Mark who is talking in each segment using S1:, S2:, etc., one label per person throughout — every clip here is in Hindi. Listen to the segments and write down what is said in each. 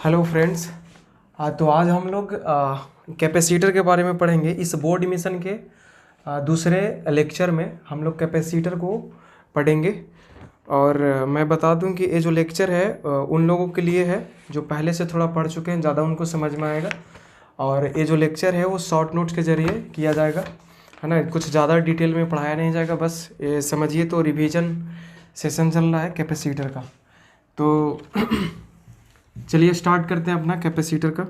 S1: Hello friends. तो आज हम लोग कैपेसिटर के बारे में पढ़ेंगे। इस बोर्ड मिशन के दूसरे लेक्चर में हम लोग कैपेसिटर को पढ़ेंगे। और मैं बता दूं कि ये जो लेक्चर है उन लोगों के लिए है जो पहले से थोड़ा पढ़ चुके हैं, ज़्यादा उनको समझ में आएगा। और ये जो लेक्चर है वो शॉर्ट नोट्स के ज़रिए किया जाएगा, है ना। कुछ ज़्यादा डिटेल में पढ़ाया नहीं जाएगा, बस ये समझिए। तो रिवीजन सेशन चल रहा है कैपेसिटर का। तो चलिए स्टार्ट करते हैं अपना कैपेसिटर का।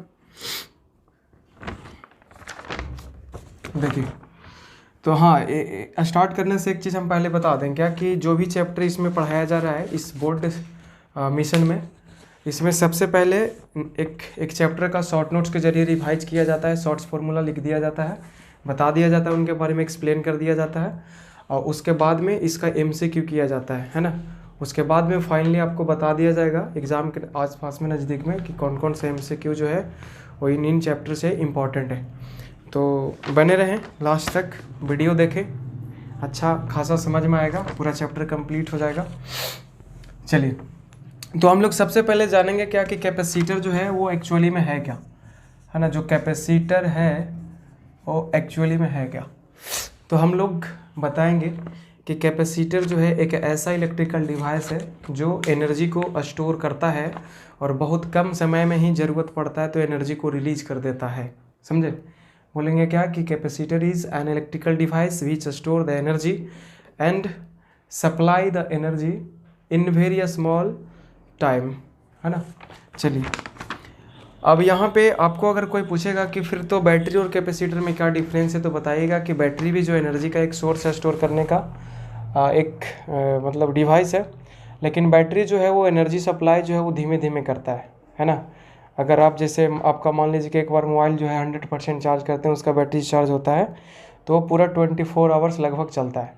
S1: देखिए, तो हाँ, स्टार्ट करने से एक चीज़ हम पहले बता दें क्या, कि जो भी चैप्टर इसमें पढ़ाया जा रहा है इस बोर्ड मिशन में, इसमें सबसे पहले एक चैप्टर का शॉर्ट नोट्स के जरिए रिवाइज किया जाता है। शॉर्ट्स फार्मूला लिख दिया जाता है, बता दिया जाता है, उनके बारे में एक्सप्लेन कर दिया जाता है। और उसके बाद में इसका MCQ किया जाता है ना। उसके बाद में फाइनली आपको बता दिया जाएगा एग्ज़ाम के आसपास में, नज़दीक में, कि कौन कौन से MCQ जो है वो इन चैप्टर से इम्पॉर्टेंट है। तो बने रहें लास्ट तक, वीडियो देखें, अच्छा खासा समझ में आएगा, पूरा चैप्टर कंप्लीट हो जाएगा। चलिए, तो हम लोग सबसे पहले जानेंगे क्या कि कैपेसिटर जो है वो एक्चुअली में है क्या, है ना। जो कैपेसिटर है वो एक्चुअली में है क्या, तो हम लोग बताएंगे कि कैपेसिटर जो है एक ऐसा इलेक्ट्रिकल डिवाइस है जो एनर्जी को स्टोर करता है और बहुत कम समय में ही ज़रूरत पड़ता है तो एनर्जी को रिलीज कर देता है। समझे? बोलेंगे क्या कि capacitor is an electrical device which store the energy and supply the energy in very small time, है ना। चलिए, अब यहाँ पे आपको अगर कोई पूछेगा कि फिर तो बैटरी और कैपेसिटर में क्या डिफरेंस है, तो बताइएगा कि बैटरी भी जो एनर्जी का एक सोर्स है स्टोर करने का, एक मतलब डिवाइस है। लेकिन बैटरी जो है वो एनर्जी सप्लाई जो है वो धीमे धीमे करता है ना। अगर आप जैसे आपका मान लीजिए कि एक बार मोबाइल जो है 100% चार्ज करते हैं, उसका बैटरी चार्ज होता है तो वो पूरा 24 आवर्स लगभग चलता है।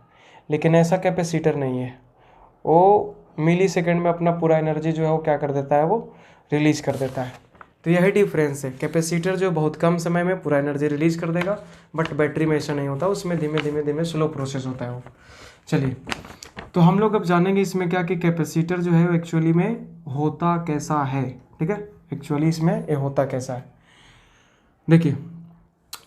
S1: लेकिन ऐसा कैपेसिटर नहीं है, वो मिली सेकेंड में अपना पूरा एनर्जी जो है वो क्या कर देता है, वो रिलीज कर देता है। तो यही डिफरेंस है। कैपेसिटर जो बहुत कम समय में पूरा एनर्जी रिलीज कर देगा, बट बैटरी में ऐसा नहीं होता, उसमें धीमे धीमे धीमे स्लो प्रोसेस होता है वो। चलिए, तो हम लोग अब जानेंगे इसमें क्या कि कैपेसिटर जो है वो एक्चुअली में होता कैसा है। ठीक है, एक्चुअली इसमें ये होता कैसा है। देखिए,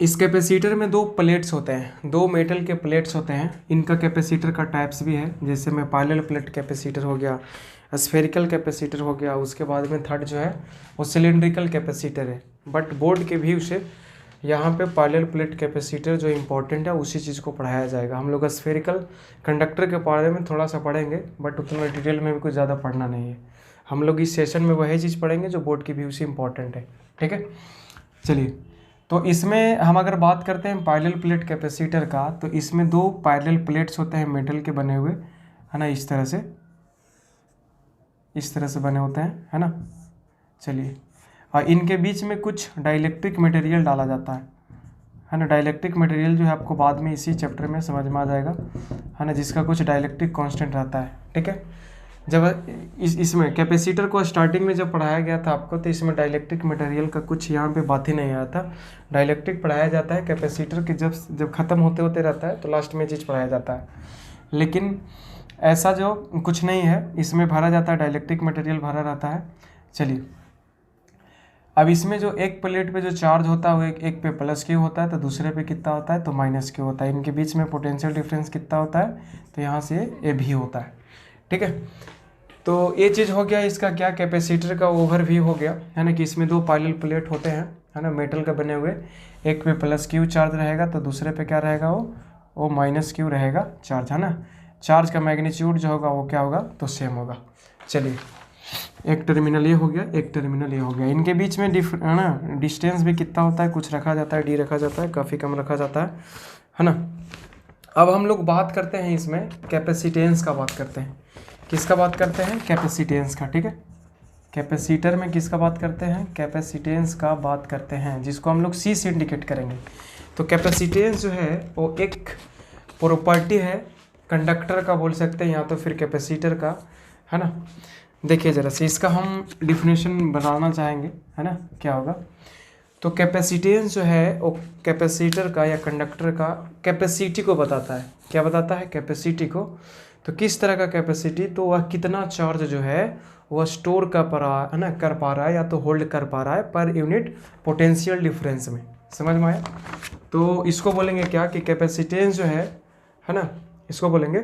S1: इस कैपेसिटर में दो प्लेट्स होते हैं, दो मेटल के प्लेट्स होते हैं। इनका कैपेसिटर का टाइप्स भी है, जैसे में पैरेलल प्लेट कैपेसिटर हो गया, स्फेरिकल कैपेसिटर हो गया, उसके बाद में थर्ड जो है वो सिलिंड्रिकल कैपेसिटर है। बट बोर्ड के व्यू से यहाँ पे पैरेलल प्लेट कैपेसिटर जो इम्पोर्टेंट है उसी चीज़ को पढ़ाया जाएगा। हम लोग स्फेरिकल कंडक्टर के बारे में थोड़ा सा पढ़ेंगे, बट उतना डिटेल में भी कुछ ज़्यादा पढ़ना नहीं है। हम लोग इस सेशन में वही चीज़ पढ़ेंगे जो बोर्ड के व्यू से इम्पोर्टेंट है। ठीक है, चलिए, तो इसमें हम अगर बात करते हैं पैरेलल प्लेट कैपेसिटर का, तो इसमें दो पैरेलल प्लेट्स होते हैं मेटल के बने हुए, है ना। इस तरह से बने होते हैं, है ना। चलिए, और इनके बीच में कुछ डाइलेक्ट्रिक मटेरियल डाला जाता है ना। डाइलेक्ट्रिक मटेरियल जो है आपको बाद में इसी चैप्टर में समझ में आ जाएगा, है ना, जिसका कुछ डाइलेक्ट्रिक कांस्टेंट रहता है। ठीक है, जब इसमें कैपेसिटर को स्टार्टिंग में जब पढ़ाया गया था आपको, तो इसमें डाइलेक्ट्रिक मटेरियल का कुछ यहाँ पे बात ही नहीं आया था। डाइलेक्ट्रिक पढ़ाया जाता है कैपेसिटर के जब ख़त्म होते होते रहता है तो लास्ट में चीज़ पढ़ाया जाता है। लेकिन ऐसा जो कुछ नहीं है, इसमें भरा जाता है, डाइलेक्ट्रिक मटेरियल भरा रहता है। चलिए, अब इसमें जो एक प्लेट पे जो चार्ज होता है वो एक पे प्लस क्यू होता है, तो दूसरे पे कितना होता है, तो माइनस क्यू होता है। इनके बीच में पोटेंशियल डिफरेंस कितना होता है, तो यहाँ से ये भी होता है। ठीक है, तो ये चीज़ हो गया इसका क्या, कैपेसिटर का ओवरव्यू हो गया, है ना। कि इसमें दो पैरेलल प्लेट होते हैं, है ना, मेटल का बने हुए। एक पे प्लस क्यू चार्ज रहेगा तो दूसरे पे क्या रहेगा, वो माइनस क्यू रहेगा चार्ज, है ना। चार्ज का मैग्नीट्यूड जो होगा वो क्या होगा, तो सेम होगा। चलिए, एक टर्मिनल ये हो गया, एक टर्मिनल ये हो गया। इनके बीच में है ना डिस्टेंस भी कितना होता है, कुछ रखा जाता है, डी रखा जाता है, काफ़ी कम रखा जाता है ना। अब हम लोग बात करते हैं इसमें कैपेसिटेंस का, बात करते हैं किसका, बात करते हैं कैपेसिटेंस का। ठीक है, कैपेसिटर में किसका बात करते हैं, कैपेसिटेंस का बात करते हैं, जिसको हम लोग C से इंडिकेट करेंगे। तो कैपेसिटेंस जो है वो एक प्रॉपर्टी है कंडक्टर का, बोल सकते हैं, या तो फिर कैपेसिटर का, है ना। देखिए ज़रा से इसका हम डिफिनेशन बनाना चाहेंगे, है ना, क्या होगा। तो कैपेसिटेंस जो है वो कैपेसिटर का या कंडक्टर का कैपेसिटी को बताता है। क्या बताता है, कैपेसिटी को। तो किस तरह का कैपेसिटी, तो वह कितना चार्ज जो है वो स्टोर कर पा रहा है ना, कर पा रहा है या तो होल्ड कर पा रहा है पर यूनिट पोटेंशियल डिफरेंस में। समझ में आया? तो इसको बोलेंगे क्या कि कैपेसिटेंस जो है ना, इसको बोलेंगे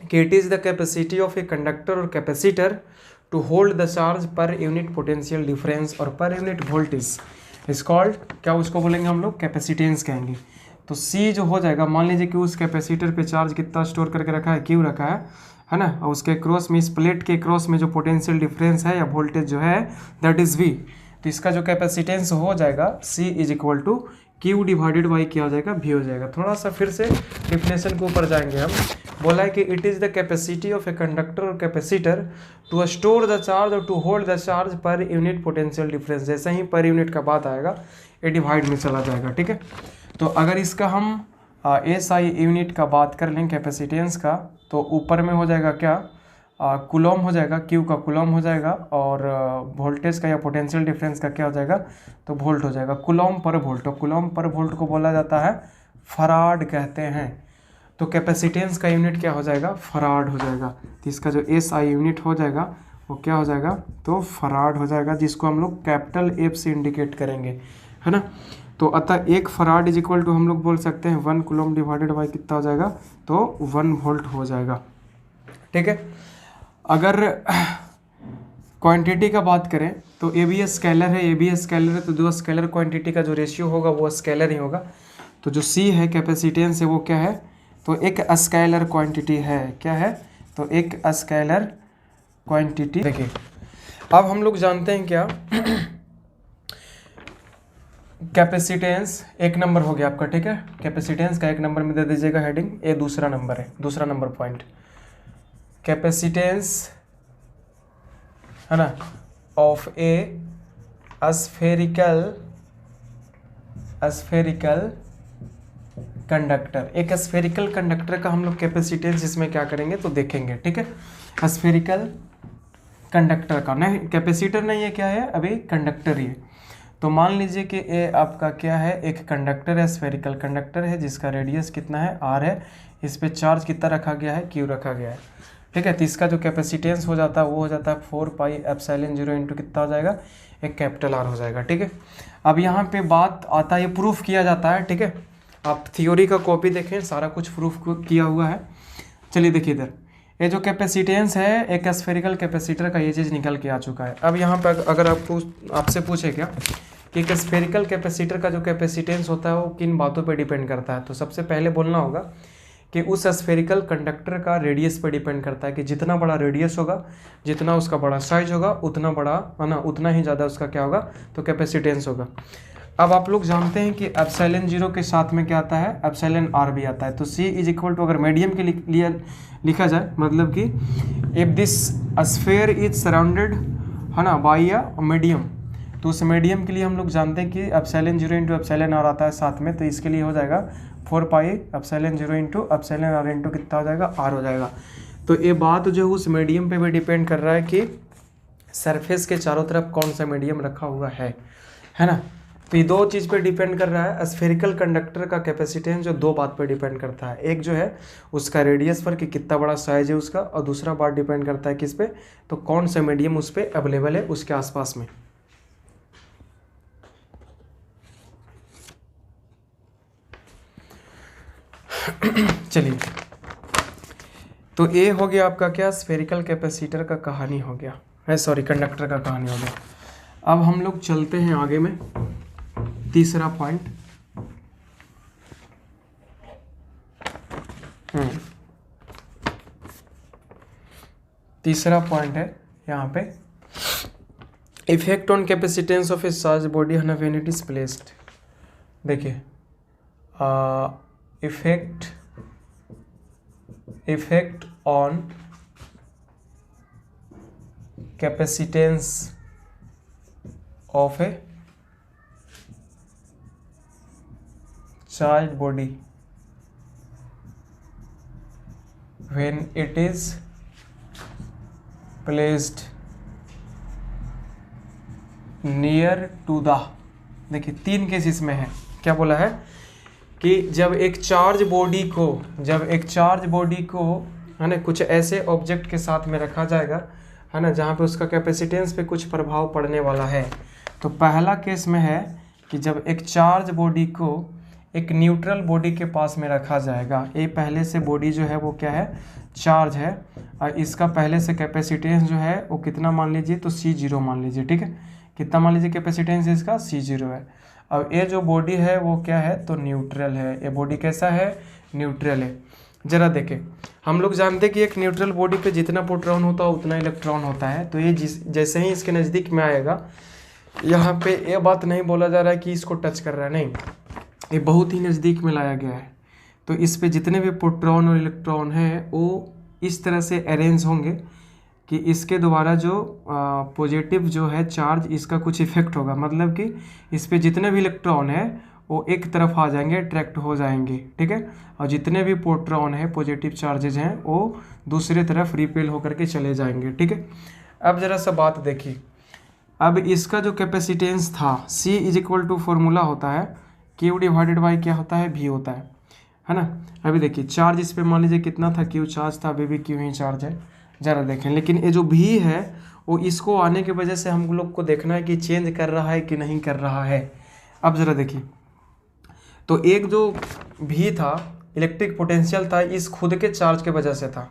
S1: कि it is the capacity of a conductor और capacitor to hold the charge per unit potential difference और per unit voltage is called, क्या उसको बोलेंगे हम लोग, कैपेसिटेंस कहेंगे। तो C जो हो जाएगा, मान लीजिए कि उस कैपेसिटर पे चार्ज कितना स्टोर करके रखा है, Q रखा है ना, और उसके क्रॉस में, इस प्लेट के क्रॉस में जो पोटेंशियल डिफरेंस है या वोल्टेज जो है दैट इज़ V। तो इसका जो कैपेसिटेंस हो जाएगा C is equal to Q divided by क्या हो जाएगा, V हो जाएगा। थोड़ा सा फिर से डिफिनेशन के ऊपर जाएंगे हम। बोला है कि it is the capacity of a conductor और capacitor to store the charge और to hold the charge per unit potential difference. जैसे ही पर यूनिट का बात आएगा ये डिवाइड में चला जाएगा, ठीक है। तो अगर इसका हम SI यूनिट का बात कर लें कैपेसिटेंस का, तो ऊपर में हो जाएगा क्या, कूलम हो जाएगा, Q का कूलम हो जाएगा, और वोल्टेज का या पोटेंशियल डिफरेंस का क्या हो जाएगा, तो वोल्ट हो जाएगा, कूलम पर वोल्ट। तो कूलम पर वोल्ट को बोला जाता है फराड कहते हैं। तो कैपेसिटेंस का यूनिट क्या हो जाएगा, फराड हो जाएगा। तो इसका जो SI यूनिट हो जाएगा वो क्या हो जाएगा, तो फराड हो जाएगा, जिसको हम लोग कैपिटल F से इंडिकेट करेंगे, है ना। तो अतः 1 फराड इज इक्वल टू हम लोग बोल सकते हैं 1 कूलम डिवाइडेड बाई कितना हो जाएगा, तो 1 वोल्ट हो जाएगा, ठीक है। अगर क्वांटिटी का बात करें तो ए बी स्केलर है, तो जो स्केलर क्वांटिटी का जो रेशियो होगा वो स्केलर ही होगा। तो जो C है कैपेसिटेंस है वो क्या है, तो एक स्केलर क्वांटिटी है, क्या है, तो एक स्केलर क्वांटिटी। देखिए अब हम लोग जानते हैं क्या, कैपेसिटेंस 1 नंबर हो गया आपका, ठीक है। कैपेसिटेंस का 1 नंबर में दे दीजिएगा हेडिंग, ये दूसरा नंबर है, दूसरा नंबर पॉइंट। कैपेसिटेंस है ना ऑफ ए स्फेरिकल कंडक्टर। एक स्फेरिकल कंडक्टर का हम लोग कैपेसिटेंस इसमें क्या करेंगे तो देखेंगे, ठीक है। स्फेरिकल कंडक्टर का, नहीं कैपेसिटर नहीं है, क्या है अभी, कंडक्टर ही है। तो मान लीजिए कि ये आपका क्या है, एक कंडक्टर है, स्फेरिकल कंडक्टर है, जिसका रेडियस कितना है, R है। इस पे चार्ज कितना रखा गया है, Q रखा गया है, ठीक है। तो इसका जो कैपेसिटेंस हो जाता है वो हो जाता है 4 पाई एप्सिलॉन 0 इंटू कितना हो जाएगा, एक कैपिटल R हो जाएगा, ठीक है। अब यहाँ पे बात आता है, ये प्रूफ किया जाता है, ठीक है। आप थ्योरी का कॉपी देखें, सारा कुछ प्रूफ किया हुआ है। चलिए देखिए इधर, ये जो कैपेसिटेंस है एक स्फेरिकल कैपेसिटर का, ये चीज़ निकल के आ चुका है। अब यहाँ पे अगर आपसे पूछे क्या कि एक स्फेरिकल कैपेसिटर का जो कैपेसिटेंस होता है वो किन बातों पे डिपेंड करता है, तो सबसे पहले बोलना होगा कि उस स्फेरिकल कंडक्टर का रेडियस पे डिपेंड करता है, कि जितना बड़ा रेडियस होगा, जितना उसका बड़ा साइज होगा, उतना बड़ा है ना, उतना ही ज़्यादा उसका क्या होगा, तो कैपेसिटेंस होगा। अब आप लोग जानते हैं कि एप्सिलॉन 0 के साथ में क्या आता है, एप्सिलॉन R भी आता है। तो C इज इक्वल टू, अगर मीडियम के लिए लिखा जाए, मतलब कि if this sphere is surrounded है ना बाई अ मीडियम, तो उस मीडियम के लिए हम लोग जानते हैं कि एप्सिलॉन 0 इंटू एप्सिलॉन R आता है साथ में। तो इसके लिए हो जाएगा 4 pi epsilon 0 into epsilon R into कितना हो जाएगा, R हो जाएगा। तो ये बात जो है उस मीडियम पे भी डिपेंड कर रहा है कि सरफेस के चारों तरफ कौन सा मीडियम रखा हुआ है ना। तो ये 2 चीज़ पे डिपेंड कर रहा है। स्फेरिकल कंडक्टर का कैपेसिटेंस जो 2 बात पे डिपेंड करता है, एक जो है उसका रेडियस पर कि कितना बड़ा साइज है उसका, और दूसरा बात डिपेंड करता है किस पे, तो कौन सा मीडियम उस पर अवेलेबल है उसके आसपास में। चलिए, तो ये हो गया आपका क्या, स्फेरिकल कैपेसिटर का कहानी हो गया है, सॉरी कंडक्टर का कहानी हो गया। अब हम लोग चलते हैं आगे में, तीसरा पॉइंट। तीसरा पॉइंट है यहाँ पे, effect on capacitance of a charge body when it is placed. देखिए effect on capacitance of a charged body when it is placed near to the, देखिए 3 केस इसमें है। क्या बोला है कि जब एक चार्ज बॉडी को है ना कुछ ऐसे ऑब्जेक्ट के साथ में रखा जाएगा है ना, जहाँ पे उसका कैपेसिटेंस पे कुछ प्रभाव पड़ने वाला है। तो पहला केस में है कि जब एक चार्ज बॉडी को एक न्यूट्रल बॉडी के पास में रखा जाएगा, ये पहले से बॉडी जो है वो क्या है, चार्ज है, और इसका पहले से कैपेसिटेंस जो है वो कितना मान लीजिए, तो C0 मान लीजिए, ठीक है, कितना मान लीजिए कैपेसिटेंस इसका, C0 है। अब ये जो बॉडी है वो क्या है, तो न्यूट्रल है, ये बॉडी कैसा है, न्यूट्रल है। जरा देखें, हम लोग जानते हैं कि एक न्यूट्रल बॉडी पे जितना प्रोटॉन होता है उतना इलेक्ट्रॉन होता है। तो ये जैसे ही इसके नज़दीक में आएगा, यहाँ पे ये बात नहीं बोला जा रहा है कि इसको टच कर रहा है, नहीं, ये बहुत ही नज़दीक में लाया गया है। तो इस पे जितने भी प्रोटॉन और इलेक्ट्रॉन हैं वो इस तरह से अरेंज होंगे कि इसके द्वारा जो पॉजिटिव जो है चार्ज, इसका कुछ इफेक्ट होगा, मतलब कि इस पे जितने भी इलेक्ट्रॉन है वो एक तरफ आ जाएंगे, अट्रैक्ट हो जाएंगे, ठीक है, और जितने भी प्रोटॉन है पॉजिटिव चार्जेज हैं वो दूसरे तरफ रिपेल होकर के चले जाएंगे, ठीक है। अब ज़रा सा बात देखिए, अब इसका जो कैपेसिटेंस था C is equal to formula होता है Q डिवाइडेड बाई क्या होता है, V होता है ना। अभी देखिए चार्ज इस पे मान लीजिए कितना था, Q चार्ज था, अभी भी Q ही चार्ज है, ज़रा देखें। लेकिन ये जो V है वो इसको आने की वजह से हम लोग को देखना है कि चेंज कर रहा है कि नहीं कर रहा है। अब ज़रा देखिए, तो एक जो V था, इलेक्ट्रिक पोटेंशियल था, इस खुद के चार्ज के वजह से था,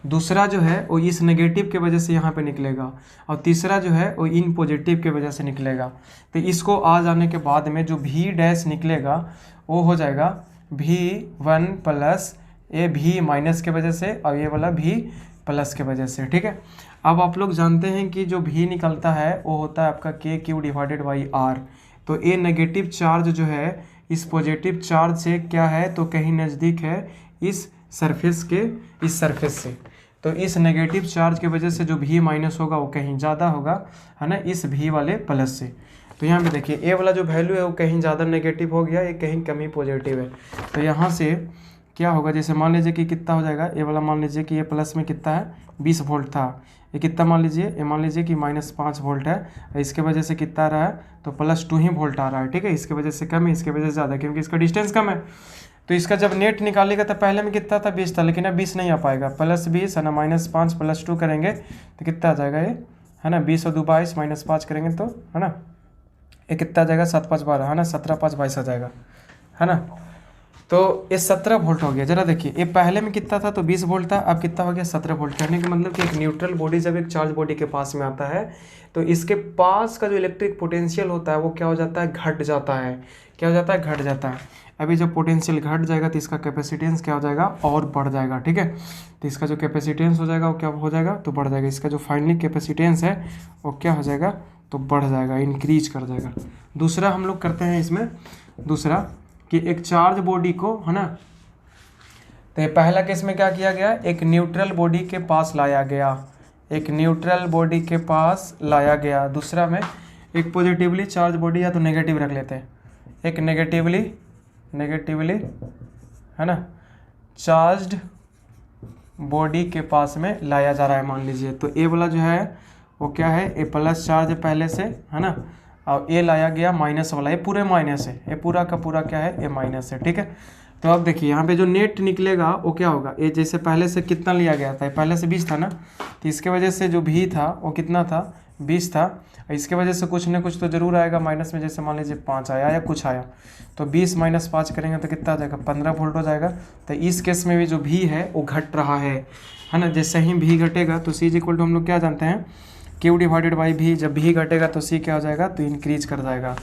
S1: दूसरा जो है वो इस नेगेटिव के वजह से यहाँ पे निकलेगा, और तीसरा जो है वो इन पॉजिटिव के वजह से निकलेगा। तो इसको आ जाने के बाद में जो V डैश निकलेगा वो हो जाएगा V1 प्लस ये V माइनस के वजह से और ये वाला V प्लस के वजह से, ठीक है। अब आप लोग जानते हैं कि जो V निकलता है वो होता है आपका KQ डिवाइडेड बाई R। तो ये नेगेटिव चार्ज जो है इस पॉजिटिव चार्ज से क्या है, तो कहीं नज़दीक है इस सरफेस के, इस सरफेस से। तो इस नेगेटिव चार्ज की वजह से जो V माइनस होगा वो कहीं ज़्यादा होगा, है ना, इस V वाले प्लस से। तो यहाँ पे देखिए ए वाला जो वैल्यू है वो कहीं ज़्यादा नेगेटिव हो गया, ये कहीं कम ही पॉजिटिव है। तो यहाँ से क्या होगा, जैसे मान लीजिए कि कितना हो जाएगा, ए वाला मान लीजिए कि ये प्लस में कितना है, 20 वोल्ट था, ये कितना मान लीजिए, ये मान लीजिए कि -5 वोल्ट है, इसके वजह से कितना आ रहा है, तो +2 ही वोल्ट आ रहा है, ठीक है। इसके वजह से कम है, इसके वजह से ज़्यादा, क्योंकि इसका डिस्टेंस कम है। तो इसका जब नेट निकालेगा तो पहले में कितना था, 20 था, लेकिन अब 20 नहीं आ पाएगा, +20 है ना, -5 +2 करेंगे तो कितना आ जाएगा ये, है ना, 20 और 2 22, -5 करेंगे तो, है ना, ये कितना आ जाएगा, 7 5 12, है ना, 17 5 22 आ जाएगा, है ना। तो ये 17 वोल्ट हो गया। जरा देखिए, ये पहले में कितना था, तो 20 वोल्ट था, अब कितना हो गया, 17 वोल्ट। कहने का मतलब कि एक न्यूट्रल बॉडी जब एक चार्ज बॉडी के पास में आता है तो इसके पास का जो इलेक्ट्रिक पोटेंशियल होता है वो क्या हो जाता है, घट जाता है। क्या हो जाता है, घट जाता है। अभी जब पोटेंशियल घट जाएगा तो इसका कैपेसिटेंस क्या हो जाएगा, और बढ़ जाएगा, ठीक है। तो इसका जो कैपेसिटेंस हो जाएगा वो क्या हो जाएगा, तो बढ़ जाएगा। इसका जो फाइनली कैपेसिटेंस है वो क्या हो जाएगा, तो बढ़ जाएगा, इंक्रीज कर जाएगा। दूसरा हम लोग करते हैं इसमें, दूसरा कि एक चार्ज बॉडी को, है ना, तो ये पहला केस में क्या किया गया, एक न्यूट्रल बॉडी के पास लाया गया, एक न्यूट्रल बॉडी के पास लाया गया। दूसरा में एक पॉजिटिवली चार्ज बॉडी, या तो नेगेटिव रख लेते हैं, एक नेगेटिवली, है ना, चार्ज्ड बॉडी के पास में लाया जा रहा है, मान लीजिए। तो ए वाला जो है वो क्या है, ए प्लस चार्ज है पहले से, है ना, और ए लाया गया माइनस वाला, ये पूरे माइनस है, ये पूरा का पूरा क्या है, ये माइनस है, ठीक है। तो अब देखिए यहाँ पे जो नेट निकलेगा वो क्या होगा, ये जैसे पहले से कितना लिया गया था, पहले से 20 था ना, तो इसके वजह से जो भी था वो कितना था, 20 था। इसके वजह से कुछ ना कुछ तो ज़रूर आएगा माइनस में, जैसे मान लीजिए 5 आया या कुछ आया, तो 20 - 5 करेंगे तो कितना आ जाएगा, 15 वोल्ट हो जाएगा। तो इस केस में भी जो भी है वो घट रहा है ना। जैसे ही भी घटेगा तो C = हम लोग क्या जानते हैं, Q डिवाइडेड बाई V। जब भी घटेगा तो C क्या हो जाएगा, तो इंक्रीज कर जाएगा।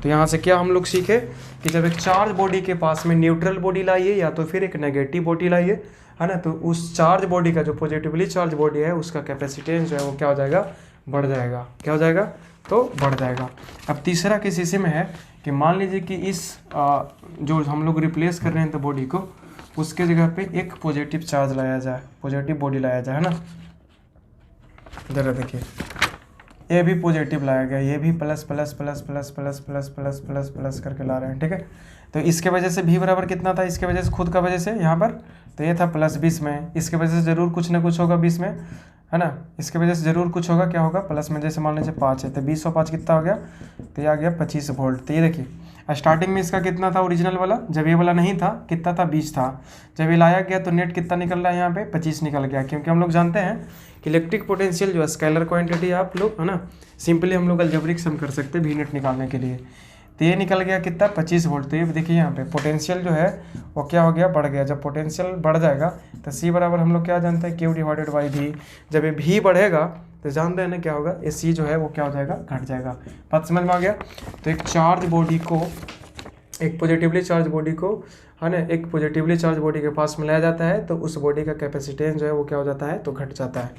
S1: तो यहाँ से क्या हम लोग सीखे कि जब एक चार्ज बॉडी के पास में न्यूट्रल बॉडी लाइए या तो फिर एक नेगेटिव बॉडी लाइए, है ना, तो उस चार्ज बॉडी का जो पॉजिटिवली चार्ज बॉडी है उसका कैपेसिटेंस जो है वो क्या हो जाएगा, बढ़ जाएगा। क्या हो जाएगा, तो बढ़ जाएगा। अब तीसरा केस इसी में है कि मान लीजिए कि इस जो हम लोग रिप्लेस कर रहे हैं तो बॉडी को, उसके जगह पे एक पॉजिटिव चार्ज लाया जाए, पॉजिटिव बॉडी लाया जाए, है ना। जरा देखिए, ये भी पॉजिटिव लाया गया, ये भी plus plus plus plus plus plus plus plus plus करके ला रहे हैं, ठीक है। तो इसके वजह से भी बराबर कितना था, इसके वजह से खुद का वजह से यहाँ पर, तो ये था +20 में, इसके वजह से ज़रूर कुछ ना कुछ होगा 20 में, है ना, इसके वजह से ज़रूर कुछ होगा, क्या होगा, प्लस में। जैसे मान लीजिए 5 है तो 20 और 5 कितना हो गया, तो ये आ गया 25 वोल्ट। तो ये देखिए स्टार्टिंग में इसका कितना था ओरिजिनल वाला, जब ये वाला नहीं था कितना था 20 था, जब ये लाया गया तो नेट कितना निकल रहा है यहाँ पे 25 निकल गया, क्योंकि हम लोग जानते हैं कि इलेक्ट्रिक पोटेंशियल जो है स्केलर क्वांटिटी आप लोग है ना, सिंपली हम लोग अलजेब्रिक सम कर सकते हैं वी नेट निकालने के लिए। तो ये निकल गया कितना 25 वोल्ट। तो ये देखिए यहाँ पे पोटेंशियल जो है वो क्या हो गया, बढ़ गया। जब पोटेंशियल बढ़ जाएगा तो सी बराबर हम लोग क्या जानते हैं Q डिवाइडेड बाई वी। जब ये भी बढ़ेगा तो जानते हैं ना क्या होगा, ये सी जो है वो क्या हो जाएगा, घट जाएगा। बात समझ में आ गया। तो एक चार्ज बॉडी को, एक पॉजिटिवली चार्ज बॉडी को है ना, एक पॉजिटिवली चार्ज बॉडी के पास में लाया जाता है तो उस बॉडी का कैपेसिटेंस जो है वो क्या हो जाता है, तो घट जाता है।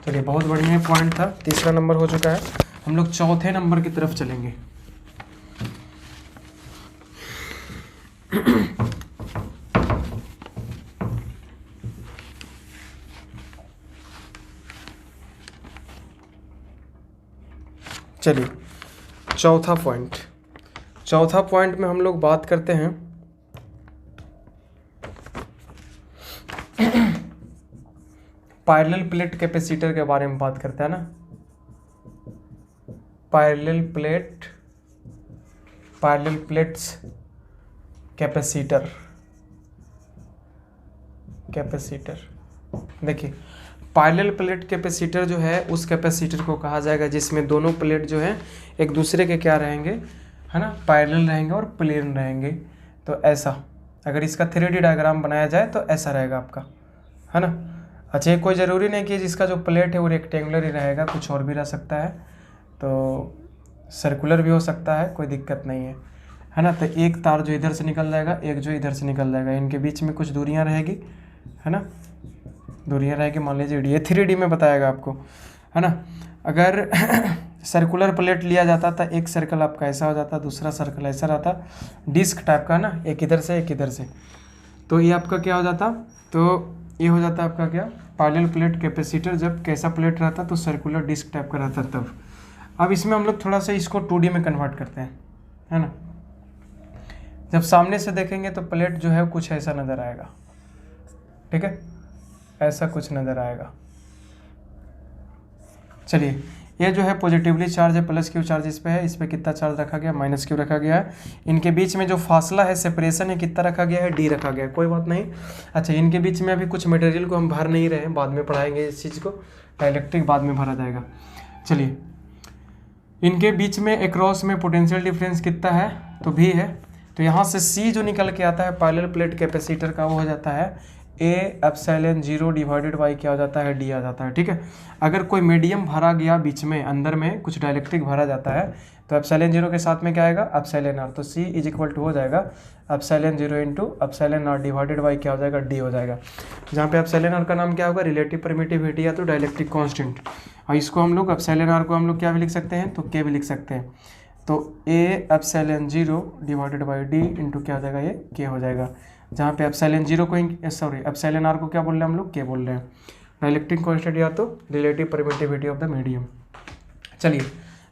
S1: चलिए बहुत बढ़िया पॉइंट था, तीसरा नंबर हो चुका है। हम लोग चौथे नंबर की तरफ चलेंगे। चलिए चौथा पॉइंट में हम लोग बात करते हैं पैरेलल प्लेट कैपेसिटर के बारे में बात करते हैं ना। Parallel plates capacitor. देखिए पैरेलल प्लेट कैपेसिटर जो है उस कैपेसिटर को कहा जाएगा जिसमें दोनों प्लेट जो है एक दूसरे के क्या रहेंगे, है ना, पैरेलल रहेंगे और प्लेन रहेंगे। तो ऐसा अगर इसका 3D डायग्राम बनाया जाए तो ऐसा रहेगा आपका, है ना। अच्छा, ये कोई ज़रूरी नहीं कि जिसका जो प्लेट है वो रेक्टेंगुलर ही रहेगा, कुछ और भी रह सकता है, तो सर्कुलर भी हो सकता है, कोई दिक्कत नहीं है ना। तो एक तार जो इधर से निकल जाएगा, एक जो इधर से निकल जाएगा, इनके बीच में कुछ दूरियां रहेगी, है ना, दूरियां रहेगी। मान लीजिए ये 3D में बताएगा आपको, है ना। अगर सर्कुलर प्लेट लिया जाता था, एक सर्कल आपका ऐसा हो जाता, दूसरा सर्कल ऐसा रहता, डिस्क टाइप का ना, एक इधर से एक इधर से, तो ये आपका क्या हो जाता, तो ये हो जाता आपका क्या, पैरेलल प्लेट कैपेसिटर। जब कैसा प्लेट रहता तो सर्कुलर डिस्क टाइप का रहता तब। अब इसमें हम लोग थोड़ा सा इसको 2D में कन्वर्ट करते हैं, है ना। जब सामने से देखेंगे तो प्लेट जो है कुछ ऐसा नज़र आएगा, ठीक है, ऐसा कुछ नज़र आएगा। चलिए ये जो है पॉजिटिवली चार्ज है, प्लस क्यू चार्ज इस पे है, इस पे कितना चार्ज रखा गया, माइनस क्यू रखा गया है। इनके बीच में जो फासला है, सेपरेशन है, कितना रखा गया है, डी रखा गया है, कोई बात नहीं। अच्छा, इनके बीच में अभी कुछ मटेरियल को हम भर नहीं रहे हैं, बाद में पढ़ाएंगे इस चीज़ को, डाइलेक्ट्रिक बाद में भरा जाएगा। चलिए इनके बीच में अक्रॉस में पोटेंशियल डिफरेंस कितना है, तो भी है। तो यहाँ से सी जो निकल के आता है पैरेलल प्लेट कैपेसिटर का, वो हो जाता है ए एप्सिलॉन 0 डिवाइडेड बाई क्या हो जाता है, डी आ जाता है, ठीक है। अगर कोई मीडियम भरा गया बीच में, अंदर में कुछ डाइलेक्ट्रिक भरा जाता है, तो एप्सिलॉन 0 के साथ में क्या आएगा, एप्सिलॉन आर। तो सी इज इक्वल टू हो जाएगा epsilon 0 into epsilon R divided by क्या हो जाएगा, डी हो जाएगा। जहाँ पे एप्सिलॉन आर का नाम क्या होगा, रिलेटिव परमिटिविटी या तो डाइलेक्ट्रिक कांस्टेंट। और इसको हम लोग एप्सिलॉन आर को हम लोग क्या भी लिख सकते हैं, तो के भी लिख सकते हैं। तो A epsilon 0 divided by D into क्या हो जाएगा, ये के हो जाएगा। जहाँ पे एप्सिलॉन 0 को एप्सिलॉन आर को क्या बोल रहे हैं हम लोग, के बोल रहे हैं। डाइलेक्ट्रिक कांस्टेंट या तो relative permittivity of the medium. चलिए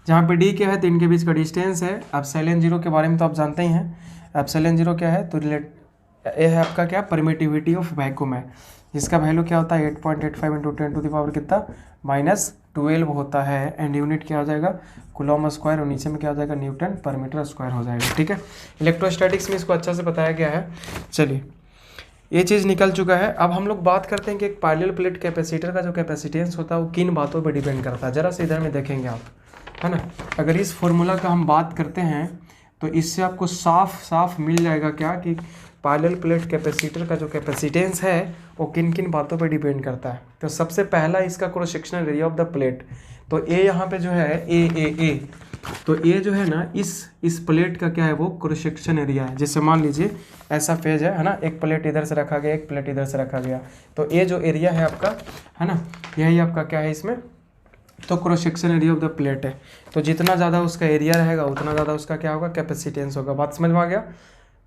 S1: जहाँ पे डी क्या है, तो इनके बीच का डिस्टेंस है। एप्सिलॉन 0 के बारे में तो आप जानते ही हैं, एप्सिलॉन 0 क्या है, तो ये है आपका क्या, परमिटिविटी ऑफ वैक्यूम है, जिसका वैल्यू क्या होता है 8.85 इंटू 10 टू द पावर कितना, -12 होता है। एंड यूनिट क्या हो जाएगा, कूलॉम स्क्वायर, और नीचे में क्या हो जाएगा, न्यूटन पर मीटर स्क्वायर हो जाएगा, ठीक है। इलेक्ट्रोस्टैटिक्स में इसको अच्छा से बताया गया है। चलिए ये चीज़ निकल चुका है। अब हम लोग बात करते हैं कि एक पैरेलल प्लेट कैपेसिटर का जो कैपेसिटेंस होता है वो किन बातों पर डिपेंड करता है। ज़रा से इधर में देखेंगे आप, है ना। अगर इस फॉर्मूला का हम बात करते हैं तो इससे आपको साफ मिल जाएगा क्या, कि पैरेलल प्लेट कैपेसिटर का जो कैपेसिटेंस है वो किन किन बातों पर डिपेंड करता है। तो सबसे पहला इसका cross sectional area of the plate. तो ए यहाँ पे जो है ए, तो ए जो है ना, इस प्लेट का क्या है, वो क्रॉस सेक्शन एरिया है। जैसे मान लीजिए ऐसा फेज है ना, एक प्लेट इधर से रखा गया, एक प्लेट इधर से रखा गया, तो ए जो एरिया है आपका, है ना, यही आपका क्या है इसमें, तो cross section area of the plate है। तो जितना ज़्यादा उसका एरिया रहेगा उतना ज़्यादा उसका क्या होगा, कैपेसिटेंस होगा। बात समझ में आ गया,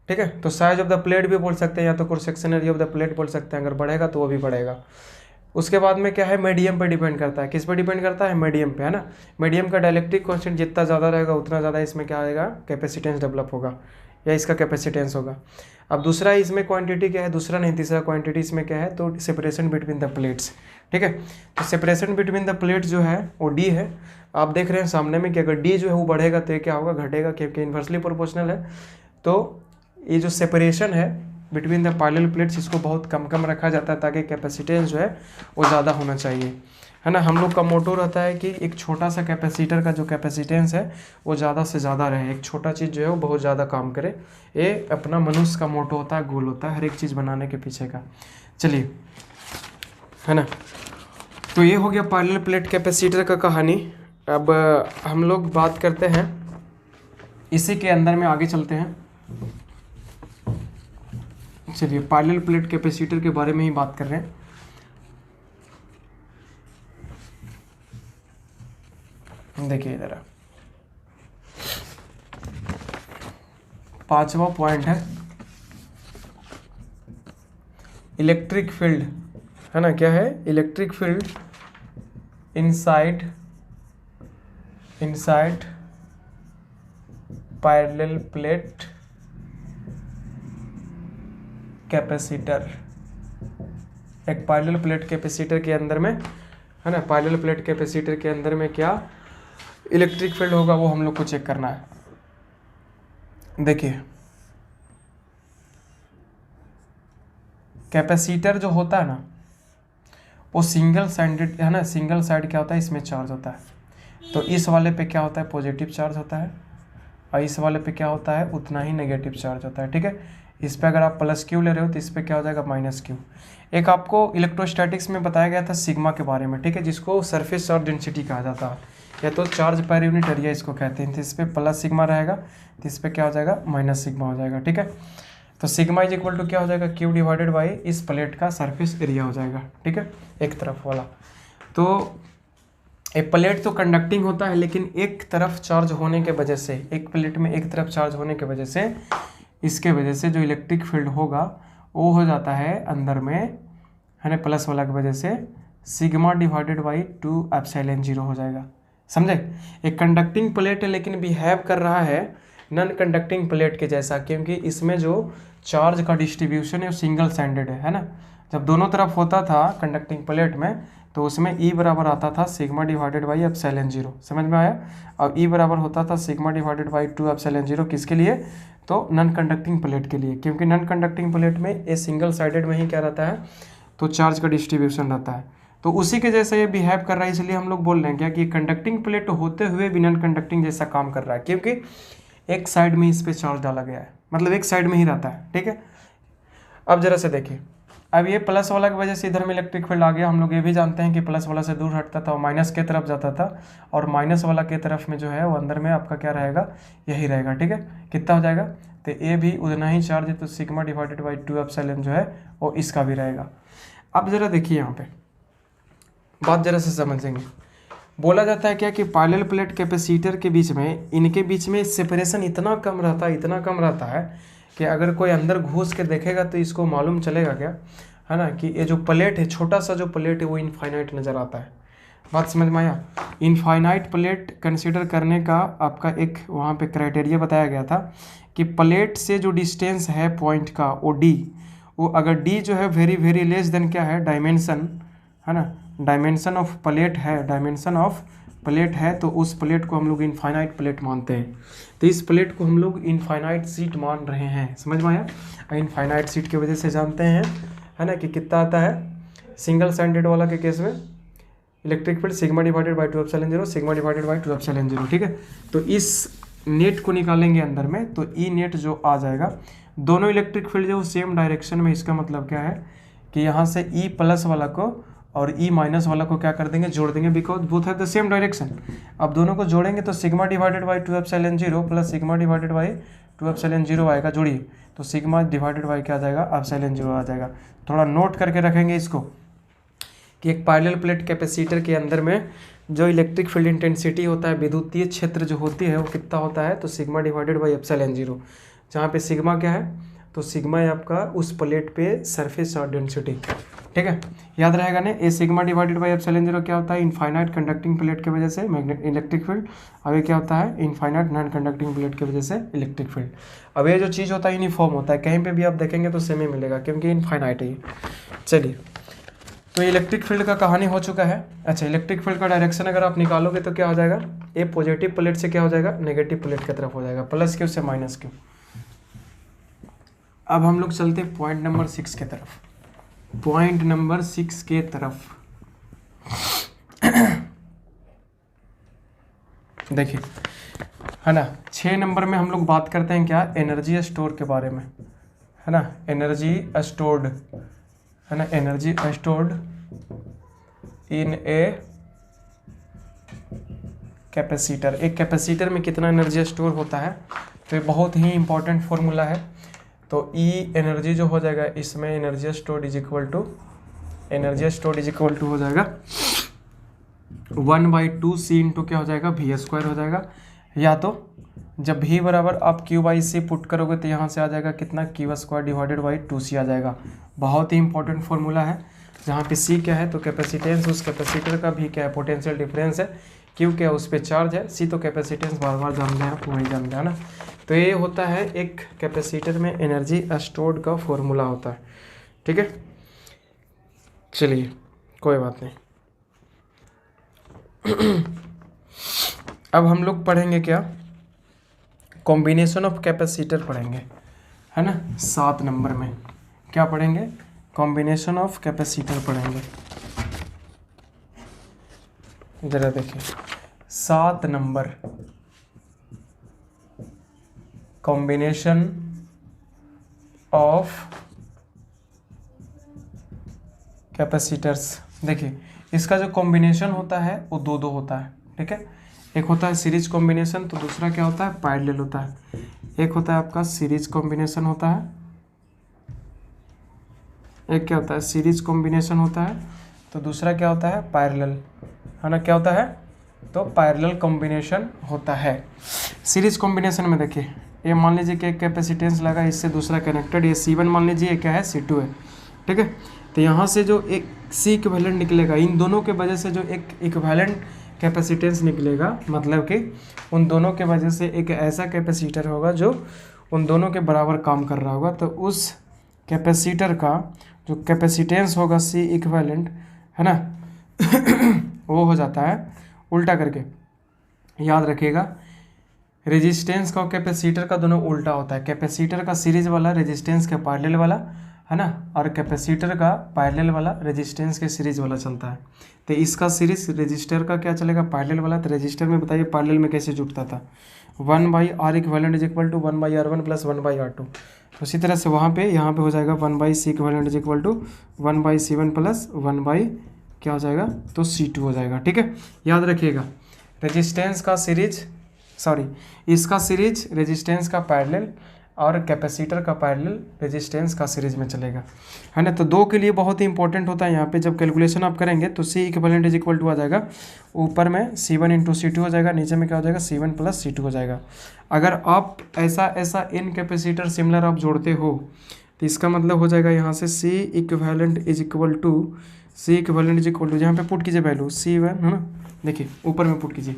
S1: ठीक है। तो साइज ऑफ द प्लेट भी बोल सकते हैं, या तो cross section area of the plate बोल सकते हैं, अगर बढ़ेगा तो वो भी बढ़ेगा। उसके बाद में क्या है, मीडियम पे डिपेंड करता है। किस पे डिपेंड करता है, मीडियम पे, है ना। मीडियम का डाइलेक्ट्रिक कांस्टेंट जितना ज़्यादा रहेगा उतना ज़्यादा इसमें क्या आएगा, कैपेसिटेंस डेवलप होगा, या इसका कैपेसिटेंस होगा। अब दूसरा इसमें क्वांटिटी क्या है, दूसरा नहीं तीसरा क्वांटिटी इसमें क्या है, तो सेपरेशन बिटवीन द प्लेट्स, ठीक है। तो सेपरेशन बिटवीन द प्लेट जो है वो डी है। आप देख रहे हैं सामने में कि अगर डी जो है वो बढ़ेगा तो ये क्या होगा, घटेगा, क्योंकि इन्वर्सली प्रोपोर्शनल है। तो ये जो सेपरेशन है बिटवीन द पैरेलल प्लेट्स इसको बहुत कम कम रखा जाता है ताकि कैपेसिटेंस जो है वो ज़्यादा होना चाहिए, है ना। हम लोग का मोटो रहता है कि एक छोटा सा कैपेसिटर का जो कैपेसिटेंस है वो ज़्यादा से ज़्यादा रहे, एक छोटा चीज़ जो है वो बहुत ज़्यादा काम करे। ये अपना मनुष्य का मोटो होता है, गोल होता है हर एक चीज़ बनाने के पीछे का। चलिए, है ना। तो ये हो गया पैरेलल प्लेट कैपेसिटर का कहानी। अब हम लोग बात करते हैं इसी के अंदर में आगे चलते हैं। चलिए, पैरेलल प्लेट कैपेसिटर के बारे में ही बात कर रहे हैं। देखिए इधर 5वां पॉइंट है इलेक्ट्रिक फील्ड, है ना। क्या है? Electric field inside parallel plate capacitor. एक पैरेलल प्लेट कैपेसिटर के अंदर में, है ना, पैरेलल प्लेट कैपेसिटर के अंदर में क्या इलेक्ट्रिक फील्ड होगा वो हम लोग को चेक करना है। देखिए, कैपेसिटर जो होता है ना वो सिंगल साइडेड, है ना। सिंगल साइड क्या होता है, इसमें चार्ज होता है, तो इस वाले पे क्या होता है, पॉजिटिव चार्ज होता है, और इस वाले पे क्या होता है, उतना ही नेगेटिव चार्ज होता है, ठीक है। इस पे अगर आप प्लस क्यू ले रहे हो तो इस पे क्या हो जाएगा, माइनस क्यू। एक आपको इलेक्ट्रोस्टैटिक्स में बताया गया था सिग्मा के बारे में, ठीक है, जिसको सरफेस चार्ज डेंसिटी कहा जाता है, या तो चार्ज पर यूनिट एरिया इसको कहते हैं। तो इस पे प्लस सिग्मा रहेगा तो इस पे क्या हो जाएगा, माइनस सिग्मा हो जाएगा, ठीक है। तो सिग्मा इज इक्वल टू क्या हो जाएगा, क्यू डिवाइडेड बाई इस प्लेट का सरफेस एरिया हो जाएगा, ठीक है, एक तरफ वाला। तो एक प्लेट तो कंडक्टिंग होता है, लेकिन एक तरफ चार्ज होने के वजह से, एक प्लेट में एक तरफ चार्ज होने के वजह से, इसके वजह से जो इलेक्ट्रिक फील्ड होगा वो हो जाता है अंदर में, है ना, प्लस वाला की वजह से सिग्मा डिवाइडेड बाई 2 एप्सिलॉन 0 हो जाएगा, समझे। एक कंडक्टिंग प्लेट है लेकिन बिहेव कर रहा है नॉन कंडक्टिंग प्लेट के जैसा, क्योंकि इसमें जो चार्ज का डिस्ट्रीब्यूशन है वो सिंगल साइडेड है ना। जब दोनों तरफ होता था कंडक्टिंग प्लेट में तो उसमें E बराबर आता था सिग्मा डिवाइडेड बाई एप्सिलॉन 0, समझ में आया। और E बराबर होता था सिग्मा डिवाइडेड बाई 2 एप्सिलॉन 0, किसके लिए, तो नॉन कंडक्टिंग प्लेट के लिए, क्योंकि नॉन कंडक्टिंग प्लेट में ये सिंगल साइडेड में ही क्या रहता है, तो चार्ज का डिस्ट्रीब्यूशन रहता है। तो उसी के जैसे ये बिहेव कर रहा है, इसलिए हम लोग बोल रहे हैं क्या कि कंडक्टिंग प्लेट होते हुए भी नॉन कंडक्टिंग जैसा काम कर रहा है, क्योंकि एक साइड में इस पर चार्ज डाला गया है, मतलब एक साइड में ही रहता है, ठीक है। अब जरा से देखिए, अब ये प्लस वाला की वजह से इधर में इलेक्ट्रिक फील्ड आ गया। हम लोग ये भी जानते हैं कि प्लस वाला से दूर हटता था और माइनस के तरफ जाता था, और माइनस वाला के तरफ में जो है वो अंदर में आपका क्या रहेगा, यही रहेगा, ठीक है। कितना हो जाएगा, तो ये भी उतना ही चार्ज है, तो सिग्मा डिवाइडेड बाई 2 एप्सिलॉन जो है वो इसका भी रहेगा। अब जरा देखिए यहाँ पे बात जरा से समझेंगे। बोला जाता है क्या कि पैरेलल प्लेट कैपेसिटर के बीच में, इनके बीच में सेपरेशन इतना कम रहता है कि अगर कोई अंदर घुस के देखेगा तो इसको मालूम चलेगा क्या, है ना, कि ये जो प्लेट है, छोटा सा जो प्लेट है वो इनफाइनाइट नज़र आता है। बात समझ में आया। इनफाइनाइट प्लेट कंसीडर करने का आपका एक वहाँ पे क्राइटेरिया बताया गया था कि प्लेट से जो डिस्टेंस है पॉइंट का वो D, वो अगर D जो है वेरी वेरी लेस देन क्या है, डायमेंशन, है ना, डायमेंशन ऑफ प्लेट है, डायमेंशन ऑफ प्लेट है, तो उस प्लेट को हम लोग इनफाइनाइट प्लेट मानते हैं। तो इस प्लेट को हम लोग इनफाइनाइट सीट मान रहे हैं, समझ में आया। इनफाइनाइट सीट की वजह से जानते हैं, है ना, कि कितना आता है सिंगल साइडेड वाला के केस में electric field sigma divided by 2 epsilon 0, sigma divided by 2 epsilon 0, ठीक है। तो इस नेट को निकालेंगे अंदर में, तो ई नेट जो आ जाएगा, दोनों इलेक्ट्रिक फील्ड जो सेम डायरेक्शन में, इसका मतलब क्या है कि यहाँ से ई प्लस वाला को और ई माइनस वाला को क्या कर देंगे, जोड़ देंगे, because both have the same direction. अब दोनों को जोड़ेंगे तो sigma divided by 2 epsilon 0 plus sigma divided by 2 epsilon 0 आएगा, जोड़िए, तो सिग्मा डिवाइडेड बाई क्या आ जाएगा, एप्सिलॉन 0 आ जाएगा। थोड़ा नोट करके रखेंगे इसको कि एक पैरेलल प्लेट कैपेसिटर के अंदर में जो इलेक्ट्रिक फील्ड इंटेंसिटी होता है, विद्युतीय क्षेत्र जो होती है वो कितना होता है, तो सिग्मा डिवाइडेड बाई एप्सिलॉन 0, जहाँ पे सिग्मा क्या है, तो सिग्मा है आपका उस प्लेट पे सरफेस चार्ज डेंसिटी, ठीक है, याद रहेगा ना। ए सिग्मा डिवाइडेड बाई एप्सिलॉन 0 क्या होता है, इनफाइनाइट कंडक्टिंग प्लेट की वजह से मैग्नेट इलेक्ट्रिक फील्ड। अब ये क्या होता है, इनफाइनाइट नॉन कंडक्टिंग प्लेट की वजह से इलेक्ट्रिक फील्ड। अब ये जो चीज़ होता है यूनिफॉर्म होता है, कहीं पे भी आप देखेंगे तो सेम ही मिलेगा, क्योंकि इनफाइनाइट है। चलिए, तो इलेक्ट्रिक फील्ड का कहानी हो चुका है। अच्छा, इलेक्ट्रिक फील्ड का डायरेक्शन अगर आप निकालोगे तो क्या हो जाएगा, ए पॉजिटिव प्लेट से क्या हो जाएगा, नेगेटिव प्लेट की तरफ हो जाएगा, प्लस क्यू से माइनस क्यू, अब हम लोग चलते पॉइंट नंबर 6 के तरफ। पॉइंट नंबर 6 के तरफ देखिए, है ना, 6 नंबर में हम लोग बात करते हैं क्या, एनर्जी स्टोर के बारे में, है ना, एनर्जी स्टोर्ड, है ना, energy stored in a capacitor. एक कैपेसिटर में कितना एनर्जी स्टोर होता है, तो ये बहुत ही इंपॉर्टेंट फॉर्मूला है। तो ई एनर्जी जो हो जाएगा इसमें, energy stored is equal to, energy stored is equal to हो जाएगा 1/2 सी इंटू क्या हो जाएगा, वी स्क्वायर हो जाएगा। या तो जब भी बराबर आप क्यू बाई सी पुट करोगे तो यहाँ से आ जाएगा कितना, Q square divided by 2c आ जाएगा। बहुत ही इंपॉर्टेंट फॉर्मूला है, जहाँ पे सी क्या है तो कैपेसिटेंस, उस कैपेसिटर का भी क्या है, पोटेंशियल डिफरेंस है। क्यू क्या है, उस पर चार्ज है, सी तो कैपेसिटेंस बार बार जानते हैं आप, वही जानते हैं ना। तो ये होता है एक कैपेसिटर में एनर्जी स्टोर्ड का फॉर्मूला होता है। ठीक है, चलिए कोई बात नहीं। अब हम लोग पढ़ेंगे क्या, कॉम्बिनेशन ऑफ कैपेसिटर पढ़ेंगे, है ना। 7 नंबर में क्या पढ़ेंगे, कॉम्बिनेशन ऑफ कैपेसिटर पढ़ेंगे। जरा देखिए 7 नंबर, कॉम्बिनेशन ऑफ कैपेसिटर्स। देखिए इसका जो कॉम्बिनेशन होता है वो दो होता है, ठीक है। एक होता है सीरीज कॉम्बिनेशन, तो दूसरा क्या होता है, पैरेलल होता है। एक होता है आपका सीरीज कॉम्बिनेशन होता है, एक क्या होता है सीरीज कॉम्बिनेशन होता है, तो दूसरा क्या होता है पैरेलल, है ना। क्या होता है, तो पैरेलल कॉम्बिनेशन होता है। सीरीज कॉम्बिनेशन में देखिए, ये मान लीजिए कि एक कैपेसिटेंस लगा, इससे दूसरा कनेक्टेड, ये C1 मान लीजिए, क्या है C2 है, ठीक है। तो यहाँ से जो एक C इक्विवेलेंट निकलेगा, इन दोनों के वजह से जो एक इक्विवेलेंट कैपेसिटेंस निकलेगा, मतलब कि उन दोनों के वजह से एक ऐसा कैपेसिटर होगा जो उन दोनों के बराबर काम कर रहा होगा। तो उस कैपेसिटर का जो कैपेसिटेंस होगा C इक्विवेलेंट, है ना वो हो जाता है उल्टा करके, याद रखिएगा। रेजिस्टेंस का और कैपेसिटर का दोनों उल्टा होता है। कैपेसिटर का सीरीज वाला रेजिस्टेंस के पैरेलल वाला, है ना, और कैपेसिटर का पैरेलल वाला रेजिस्टेंस के सीरीज वाला चलता है। तो इसका सीरीज रेजिस्टर का क्या चलेगा, पैरेलल वाला। तो रेजिस्टर में बताइए पैरेलल में कैसे जुड़ता था, 1/R equivalent is equal to 1/R1 plus 1/R2। उसी तरह से वहाँ पे यहाँ पे हो जाएगा 1/C equivalent is equal to 1/C1 plus 1/ क्या हो जाएगा, तो C2 हो जाएगा। ठीक है, याद रखिएगा, रेजिस्टेंस का सीरीज, सॉरी इसका सीरीज रेजिस्टेंस का पैरेलल और कैपेसिटर का पैरेलल रेजिस्टेंस का सीरीज में चलेगा, है ना। तो दो के लिए बहुत ही इंपॉर्टेंट होता है। यहाँ पे जब कैलकुलेशन आप करेंगे तो C equivalent is equal to आ जाएगा, ऊपर में C1 इंटू C2 हो जाएगा, नीचे में क्या हो जाएगा C1 प्लस C2 हो जाएगा। अगर आप ऐसा इन कैपेसिटर सिमिलर आप जोड़ते हो तो इसका मतलब हो जाएगा यहाँ से C equivalent is equal to जहाँ पे पुट कीजिए वैल्यू C1, है ना, देखिए ऊपर में पुट कीजिए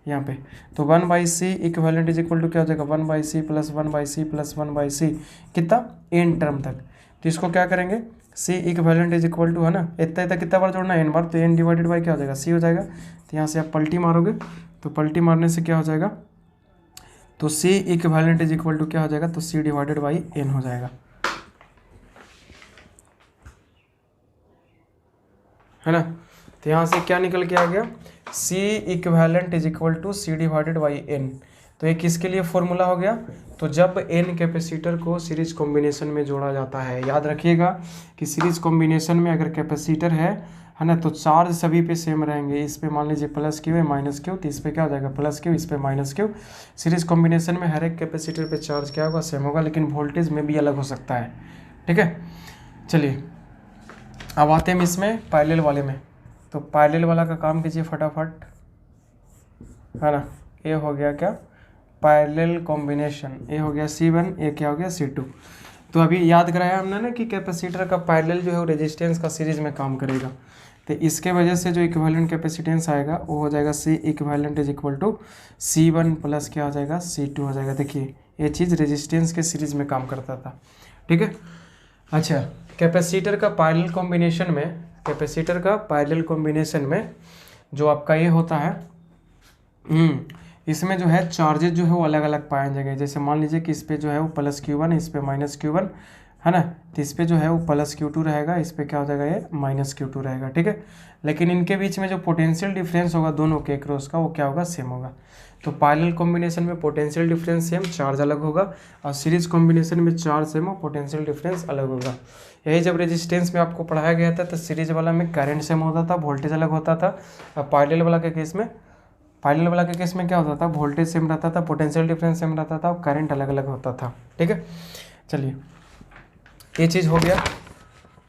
S1: यहाँ पे, तो 1/C equivalent is equal to क्या हो जाएगा 1/C plus 1/C plus 1/C, कितना एन टर्म तक। तो इसको क्या करेंगे, C equivalent is equal to, है ना, इतना कितना बार जोड़ना है, n बार, तो n डिवाइडेड बाई क्या हो जाएगा C हो जाएगा। तो यहाँ से आप पलटी मारोगे, तो पलटी मारने से क्या हो जाएगा, तो C equivalent is equal to क्या हो जाएगा, तो C डिवाइडेड बाई n हो जाएगा, है ना। तो यहाँ से क्या निकल के आ गया, C equivalent is equal to C divided by n। तो ये किसके लिए फॉर्मूला हो गया, तो जब n कैपेसिटर को सीरीज कॉम्बिनेशन में जोड़ा जाता है। याद रखिएगा कि सीरीज कॉम्बिनेशन में अगर कैपेसिटर है ना, तो चार्ज सभी पे सेम रहेंगे। इस पे मान लीजिए प्लस क्यू है, माइनस क्यू, तो इस पे क्या हो जाएगा प्लस क्यू, इस पे माइनस क्यू। सीरीज कॉम्बिनेशन में हर एक कैपेसिटर पे चार्ज क्या होगा, सेम होगा, लेकिन वोल्टेज में भी अलग हो सकता है। ठीक है, चलिए अब आते हैं इसमें पैरेलल वाले में। तो पैरेलल वाला का काम कीजिए फटाफट, है ना। ये हो गया क्या, पैरेलल कॉम्बिनेशन, ये हो गया C1, ये क्या हो गया C2। तो अभी याद कराया हमने ना कि कैपेसिटर का पैरेलल जो है वो रेजिस्टेंस का सीरीज में काम करेगा। तो इसके वजह से जो इक्विवेलेंट कैपेसिटेंस आएगा वो हो जाएगा C equivalent is equal to C1 plus क्या हो जाएगा C2 हो जाएगा। देखिए ये चीज़ रेजिस्टेंस के सीरीज में काम करता था। ठीक है, अच्छा, कैपेसिटर का पैरेलल कॉम्बिनेशन में, कैपेसिटर का पैरेलल कॉम्बिनेशन में जो आपका ये होता है, इसमें जो है चार्जेज जो है वो अलग अलग पाए जाएंगे। जैसे मान लीजिए कि इस पे जो है वो प्लस Q1, इस पे माइनस Q1 है ना, तो इस पे जो है वो प्लस Q2 रहेगा, इस पे क्या हो जाएगा ये माइनस Q2 रहेगा, ठीक है। लेकिन इनके बीच में जो पोटेंशियल डिफरेंस होगा दोनों के क्रॉस का, वो क्या होगा, सेम होगा। तो पैरेलल कॉम्बिनेशन में पोटेंशियल डिफरेंस सेम, चार्ज अलग होगा, और सीरीज कॉम्बिनेशन में चार्ज सेम और पोटेंशियल डिफरेंस अलग होगा। यही जब रेजिस्टेंस में आपको पढ़ाया गया था तो सीरीज वाला में करंट सेम होता था, वोल्टेज अलग होता था, और पैरेलल वाला के केस में क्या होता था, वोल्टेज सेम रहता था, पोटेंशियल डिफरेंस सेम रहता था, और करंट अलग अलग होता था, ठीक है। चलिए ये चीज़ हो गया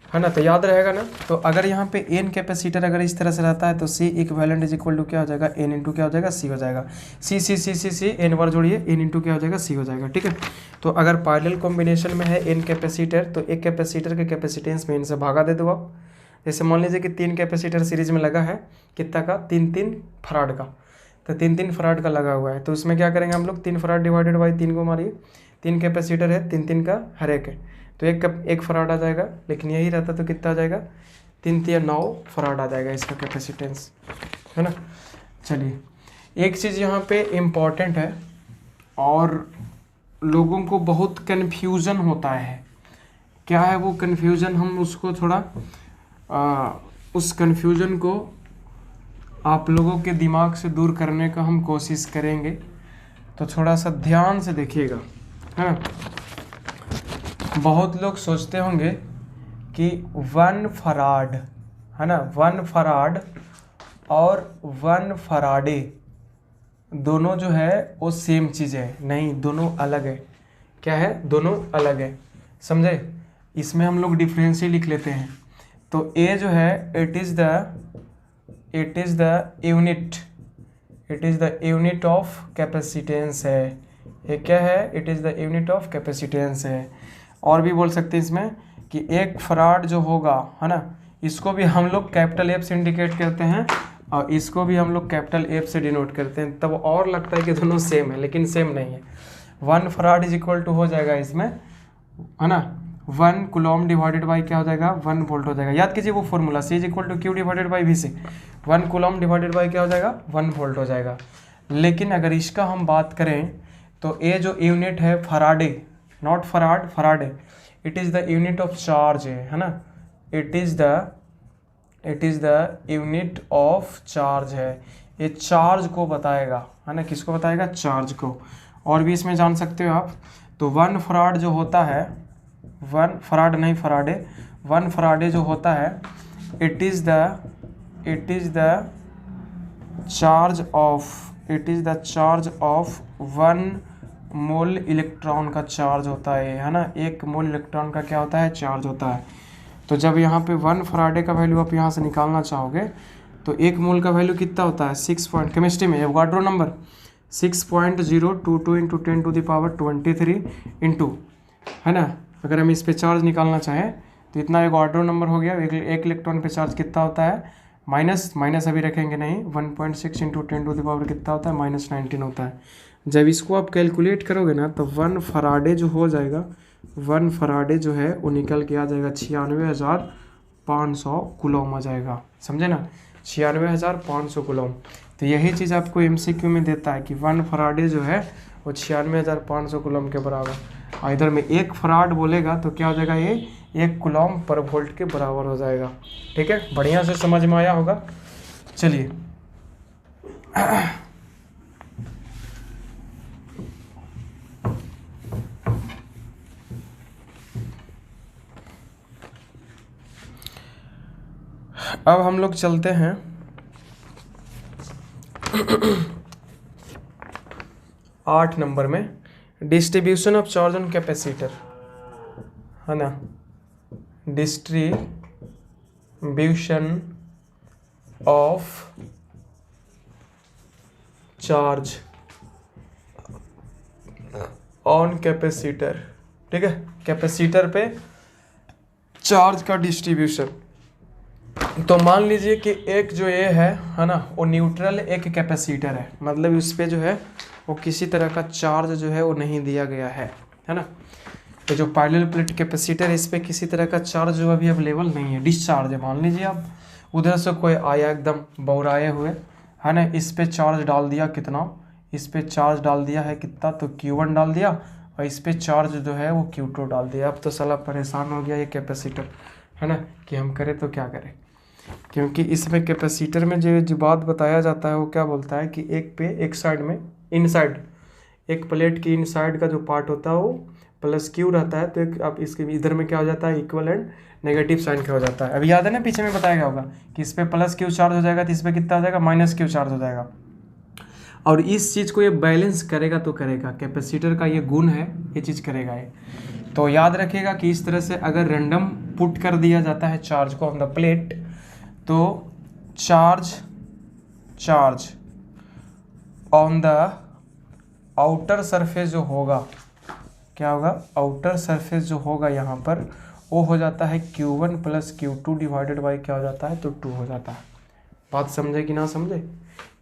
S1: है ना, तो याद रहेगा ना। तो अगर यहाँ पे एन कैपेसिटर अगर इस तरह से रहता है तो C equivalent is equal to क्या हो जाएगा, एन इंटू क्या हो जाएगा, सी हो जाएगा। सी एन बार जोड़िए, एन इंटू क्या हो जाएगा, सी हो जाएगा, ठीक है। तो अगर पैरेलल कॉम्बिनेशन में है एन कैपेसिटर तो एक कैपेसिटर के कैपेसिटेंस में इनसे भागा दे दो आप। जैसे मान लीजिए कि 3 कैपेसिटर सीरीज में लगा है, कितना का, 3 फराड का, तो 3 फराड का लगा हुआ है। तो उसमें क्या करेंगे हम लोग, 3 फराड डिवाइडेड बाई 3 को मारिए, 3 कैपेसिटर है, 3 का हर एक है, तो एक फराड आ जाएगा। लेकिन यही रहता तो कितना आ जाएगा, 3 9 फराड आ जाएगा इसका कैपेसिटेंस, है ना। चलिए एक चीज़ यहाँ पे इम्पॉर्टेंट है और लोगों को बहुत कन्फ्यूज़न होता है, क्या है वो कन्फ्यूज़न, हम उसको थोड़ा उस कन्फ्यूज़न को आप लोगों के दिमाग से दूर करने का हम कोशिश करेंगे। तो थोड़ा सा ध्यान से देखिएगा, है ना। बहुत लोग सोचते होंगे कि 1 फराड है ना, 1 फराड और 1 फराडे दोनों जो है वो सेम चीज़ है, नहीं दोनों अलग है। क्या है, दोनों अलग है, समझे। इसमें हम लोग डिफरेंस ही लिख लेते हैं। तो ए जो है it is the unit of capacitance है। ये क्या है, it is the unit of capacitance है। और भी बोल सकते हैं इसमें कि एक फराड जो होगा, है ना, इसको भी हम लोग कैपिटल एफ से इंडिकेट करते हैं और इसको भी हम लोग कैपिटल एफ से डिनोट करते हैं, तब और लगता है कि दोनों सेम है, लेकिन सेम नहीं है। 1 फराड इज इक्वल टू हो जाएगा इसमें, है ना, 1 कूलम डिवाइडेड बाई क्या हो जाएगा, 1 वोल्ट हो जाएगा। याद कीजिए वो formula, C is equal to Q divided by V से, 1 कूलम डिवाइडेड बाई क्या हो जाएगा, 1 वोल्ट हो जाएगा। लेकिन अगर इसका हम बात करें तो ये जो यूनिट है Faraday, not farad, Faraday, it is the unit of charge है ना, it is the unit of charge है। ये चार्ज को बताएगा, है ना, किसको बताएगा, चार्ज को। और भी इसमें जान सकते हो आप। तो 1 फराड जो होता है, 1 फराड नहीं फराडे, 1 फराडे जो होता है, it is the charge of 1 mole electron का चार्ज होता है ना, 1 मोल इलेक्ट्रॉन का क्या होता है, चार्ज होता है। तो जब यहाँ पे 1 फराडे का वैल्यू आप यहाँ से निकालना चाहोगे तो 1 मोल का वैल्यू कितना होता है, 6 पॉइंट, केमिस्ट्री में एवोगाड्रो नंबर 6.022 इंटू 10⁻23 इंटू, है ना। अगर हम इस पे चार्ज निकालना चाहें तो इतना एवोगाड्रो नंबर हो गया। एक इलेक्ट्रॉन पे चार्ज कितना होता है, माइनस अभी रखेंगे नहीं, 1.6 इंटू 10⁻, कितना होता है, -19 होता है। जब इसको आप कैलकुलेट करोगे ना तो 1 फराडे जो हो जाएगा, 1 फराडे जो है वो निकल के आ जाएगा 96,500 कूलम आ जाएगा, समझे ना, 96,500 कूलम। तो यही चीज़ आपको एमसीक्यू में देता है कि 1 फराडे जो है वो 96,500 कूलम के बराबर। और इधर में 1 फराड बोलेगा तो क्या हो जाएगा, ये 1 कूलम पर वोल्ट के बराबर हो जाएगा, ठीक है। बढ़िया से समझ में आया होगा। चलिए अब हम लोग चलते हैं 8 नंबर में, distribution of charge on capacitor, है ना, distribution of charge on capacitor, ठीक है, कैपेसिटर पे चार्ज का डिस्ट्रीब्यूशन। तो मान लीजिए कि एक जो ये है ना, वो न्यूट्रल एक कैपेसिटर है, मतलब उस पर जो है वो किसी तरह का चार्ज जो है वो नहीं दिया गया है ना। तो जो पैरेलल प्लेट कैपेसिटर है इस पर किसी तरह का चार्ज जो अभी अवेलेबल नहीं है, डिस्चार्ज है। मान लीजिए आप उधर से कोई आया एकदम बौराए हुए, है ना, इस पे चार्ज डाल दिया कितना, इस पे चार्ज डाल दिया है कितना, तो Q1 डाल दिया, और इस पे चार्ज जो है वो Q2 डाल दिया। अब तो साला परेशान हो गया ये कैपेसिटर, है ना, कि हम करें तो क्या करें। क्योंकि इसमें कैपेसिटर में जो बात बताया जाता है वो क्या बोलता है कि एक साइड में इनसाइड, एक प्लेट की इनसाइड का जो पार्ट होता है वो प्लस क्यू रहता है, तो एक अब इसके इधर में क्या हो जाता है, इक्वल एंड नेगेटिव साइन का हो जाता है। अभी याद है ना, पीछे में बताया गया होगा कि इस पर प्लस क्यू चार्ज हो जाएगा तो इस पर कितना हो जाएगा, माइनस क्यू चार्ज हो जाएगा। और इस चीज़ को ये बैलेंस करेगा तो करेगा, कैपेसिटर का ये गुण है, ये चीज़ करेगा ये। तो याद रखिएगा कि इस तरह से अगर रैंडम पुट कर दिया जाता है चार्ज को ऑन द प्लेट, तो charge on the outer surface जो होगा, क्या होगा, आउटर सरफेस जो होगा यहाँ पर, वो हो जाता है Q1 plus Q2 divided by क्या हो जाता है, तो 2 हो जाता है। बात समझे कि ना समझे,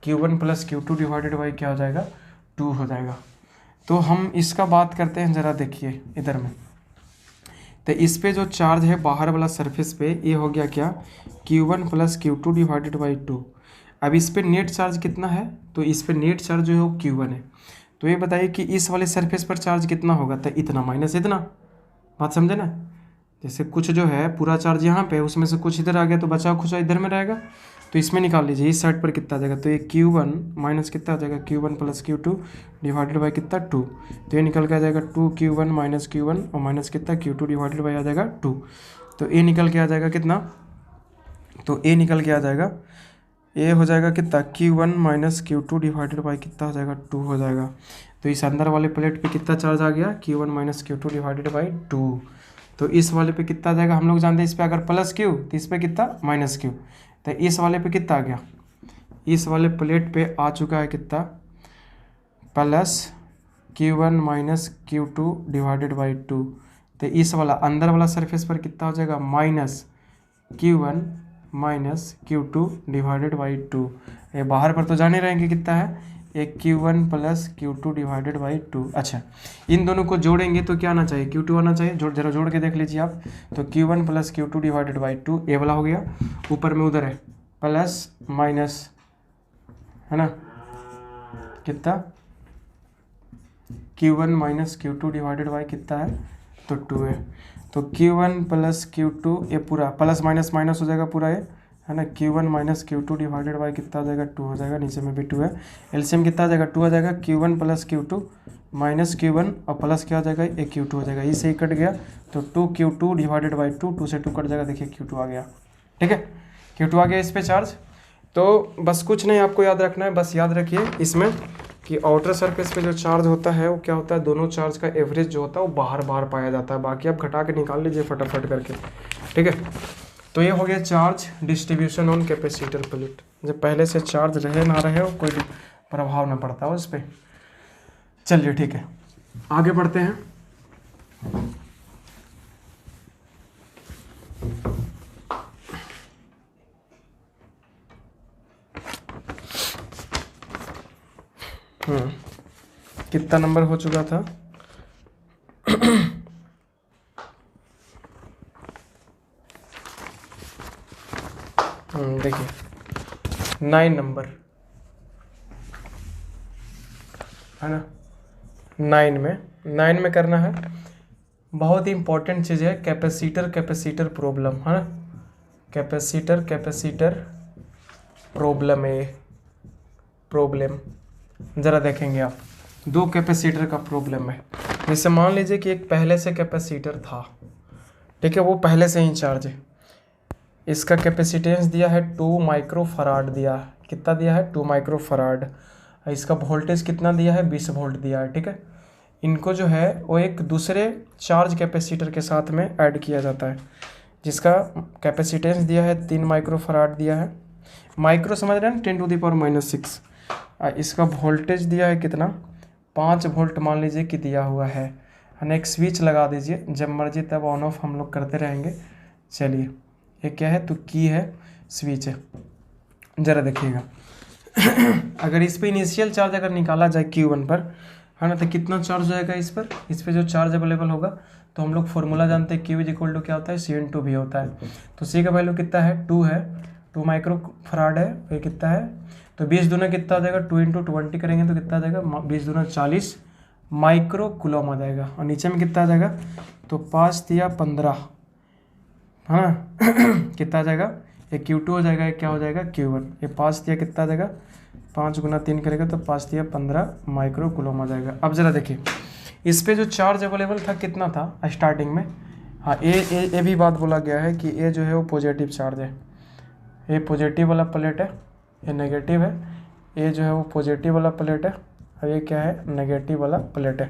S1: Q1 plus Q2 divided by क्या हो जाएगा, 2 हो जाएगा। तो हम इसका बात करते हैं, ज़रा देखिए इधर में, तो इस पे जो चार्ज है बाहर वाला सरफेस पे, ये हो गया क्या, Q1 plus Q2 divided by 2। अब इस पे नेट चार्ज कितना है, तो इस पे नेट चार्ज जो है वो Q1 है। तो ये बताइए कि इस वाले सरफेस पर चार्ज कितना होगा, तो इतना माइनस इतना। बात समझे ना, जैसे कुछ जो है पूरा चार्ज यहाँ पे, उसमें से कुछ इधर आ गया तो बचा कुछ इधर में रहेगा, तो इसमें निकाल लीजिए इस साइड पर कितना आ जाएगा, तो ये Q1 माइनस कितना आ जाएगा, Q1 plus Q2 divided by कितना 2, तो ये निकल के आ जाएगा 2Q1 माइनस Q1 और माइनस कितना Q2 डिवाइडेड बाई आ जाएगा 2। तो ये निकल के आ जाएगा कितना, तो ये निकल के आ जाएगा, ये हो जाएगा कितना, Q1 minus Q2 divided by कितना हो जाएगा, 2 हो जाएगा। तो इस अंदर वाले प्लेट पे कितना चार्ज आ गया, Q1 minus Q2 divided by 2। तो इस वाले पे कितना आ जाएगा, हम लोग जानते हैं इस पे अगर प्लस क्यू तो इस पे कितना माइनस क्यू, तो इस वाले पे कितना आ गया, इस वाले प्लेट पे आ चुका है कितना, plus Q1 minus Q2 divided by 2। तो इस वाला अंदर वाला सरफेस पर कितना हो जाएगा, minus Q1 minus Q2 divided by 2। ये बाहर पर तो जाने रहेंगे कितना है, एक Q1 plus Q2 divided by 2। अच्छा, इन दोनों को जोड़ेंगे तो क्या आना चाहिए, Q2 आना चाहिए। जरा जोड़ के देख लीजिए आप, तो Q1 plus Q2 divided by 2 ये वाला हो गया, ऊपर में उधर है प्लस माइनस, है ना, कितना, Q1 minus Q2 divided by कितना है, तो 2 है। तो Q1 प्लस Q2 ये पूरा प्लस माइनस माइनस हो जाएगा पूरा, ये है ना, Q1 minus Q2 divided by कितना आ जाएगा, 2 हो जाएगा, नीचे में भी 2 है, एलसीएम कितना आ जाएगा, 2 आ जाएगा। Q1 plus Q2 minus Q1 और प्लस क्या हो जाएगा, एक Q2 हो जाएगा, इससे ही कट गया, तो 2Q2 डिवाइडेड बाई 2, 2 से 2 कट जाएगा, देखिए Q2 आ गया, ठीक है, Q2 आ गया इस पर चार्ज। तो बस कुछ नहीं आपको याद रखना है, बस याद रखिए इसमें कि आउटर सरफेस पे जो चार्ज होता है वो क्या होता है, दोनों चार्ज का एवरेज जो होता है वो बाहर बाहर पाया जाता है, बाकी आप घटा के निकाल लीजिए फटाफट करके, ठीक है। तो ये हो गया charge distribution on capacitor plate. जब पहले से चार्ज रहे ना रहे हो कोई प्रभाव ना पड़ता हो उस पर। चलिए ठीक है, आगे बढ़ते हैं। कितना नंबर हो चुका था, देखिए 9 नंबर है ना, 9 में करना है। बहुत ही इंपॉर्टेंट चीज़ है कैपेसिटर प्रॉब्लम, है ना, कैपेसिटर प्रॉब्लम ज़रा देखेंगे आप। 2 कैपेसिटर का प्रॉब्लम है। जैसे मान लीजिए कि एक पहले से कैपेसिटर था, ठीक है, वो पहले से ही चार्ज है, इसका कैपेसिटेंस दिया है 2 माइक्रोफराड दिया है, कितना दिया है 2 माइक्रोफराड, इसका वोल्टेज कितना दिया है 20 वोल्ट दिया है, ठीक है। इनको जो है वो एक दूसरे चार्ज कैपेसिटर के साथ में ऐड किया जाता है, जिसका कैपेसिटेंस दिया है 3 माइक्रोफराड दिया है, माइक्रो समझ रहे हैं 10⁻⁻⁶। इसका वोल्टेज दिया है कितना 5 वोल्ट मान लीजिए कि दिया हुआ है, एक स्विच लगा दीजिए, जब मर्जी तब ऑन ऑफ हम लोग करते रहेंगे। चलिए ये क्या है, तो की है, स्विच है, ज़रा देखिएगा। अगर इस पे इनिशियल चार्ज अगर निकाला जाए Q1 पर, है ना, तो कितना चार्ज हो जाएगा इस पर जो चार्ज अवेलेबल होगा, तो हम लोग फॉर्मूला जानते हैं Q इक्वल टू क्या होता है, C/V होता है। तो C का वैल्यू कितना है 2 है, 2 माइक्रो फराड है, ये कितना है, तो 20 दूना कितना आ जाएगा, 2 × 20 करेंगे तो कितना आ जाएगा, 20 दूना 40 माइक्रो कूलम आ जाएगा। और नीचे में कितना आ जाएगा, तो 5 तिया 15, है ना कितना आ जाएगा, ये Q2 हो जाएगा, ये क्या हो जाएगा Q1। ये 5 तिया कितना आ जाएगा, 5 × 3 करेगा तो 5 तिया 15 माइक्रो कूलम आ जाएगा। अब ज़रा देखिए इस पे जो चार्ज अवेलेबल था कितना था स्टार्टिंग में। हाँ ये भी बात बोला गया है कि ये जो है वो पॉजिटिव चार्ज है, ये पॉजिटिव वाला प्लेट है, ये नेगेटिव है, ये जो है वो पॉजिटिव वाला प्लेट है और ये क्या है, नेगेटिव वाला प्लेट है।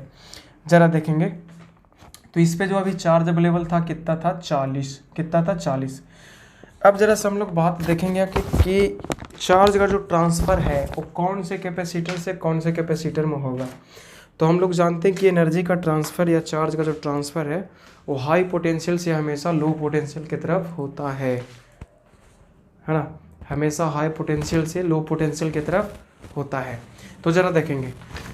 S1: ज़रा देखेंगे तो इस पे जो अभी चार्ज अवेलेबल था कितना था, 40, कितना था 40। अब ज़रा से हम लोग बात देखेंगे कि चार्ज का जो ट्रांसफ़र है वो कौन से कैपेसिटर से कौन से कैपेसिटर में होगा। तो हम लोग जानते हैं कि एनर्जी का ट्रांसफ़र या चार्ज का जो ट्रांसफ़र है वो हाई पोटेंशियल से हमेशा लो पोटेंशियल की तरफ होता है ना, हमेशा हाई पोटेंशियल से लो पोटेंशियल की तरफ होता है। तो ज़रा देखेंगे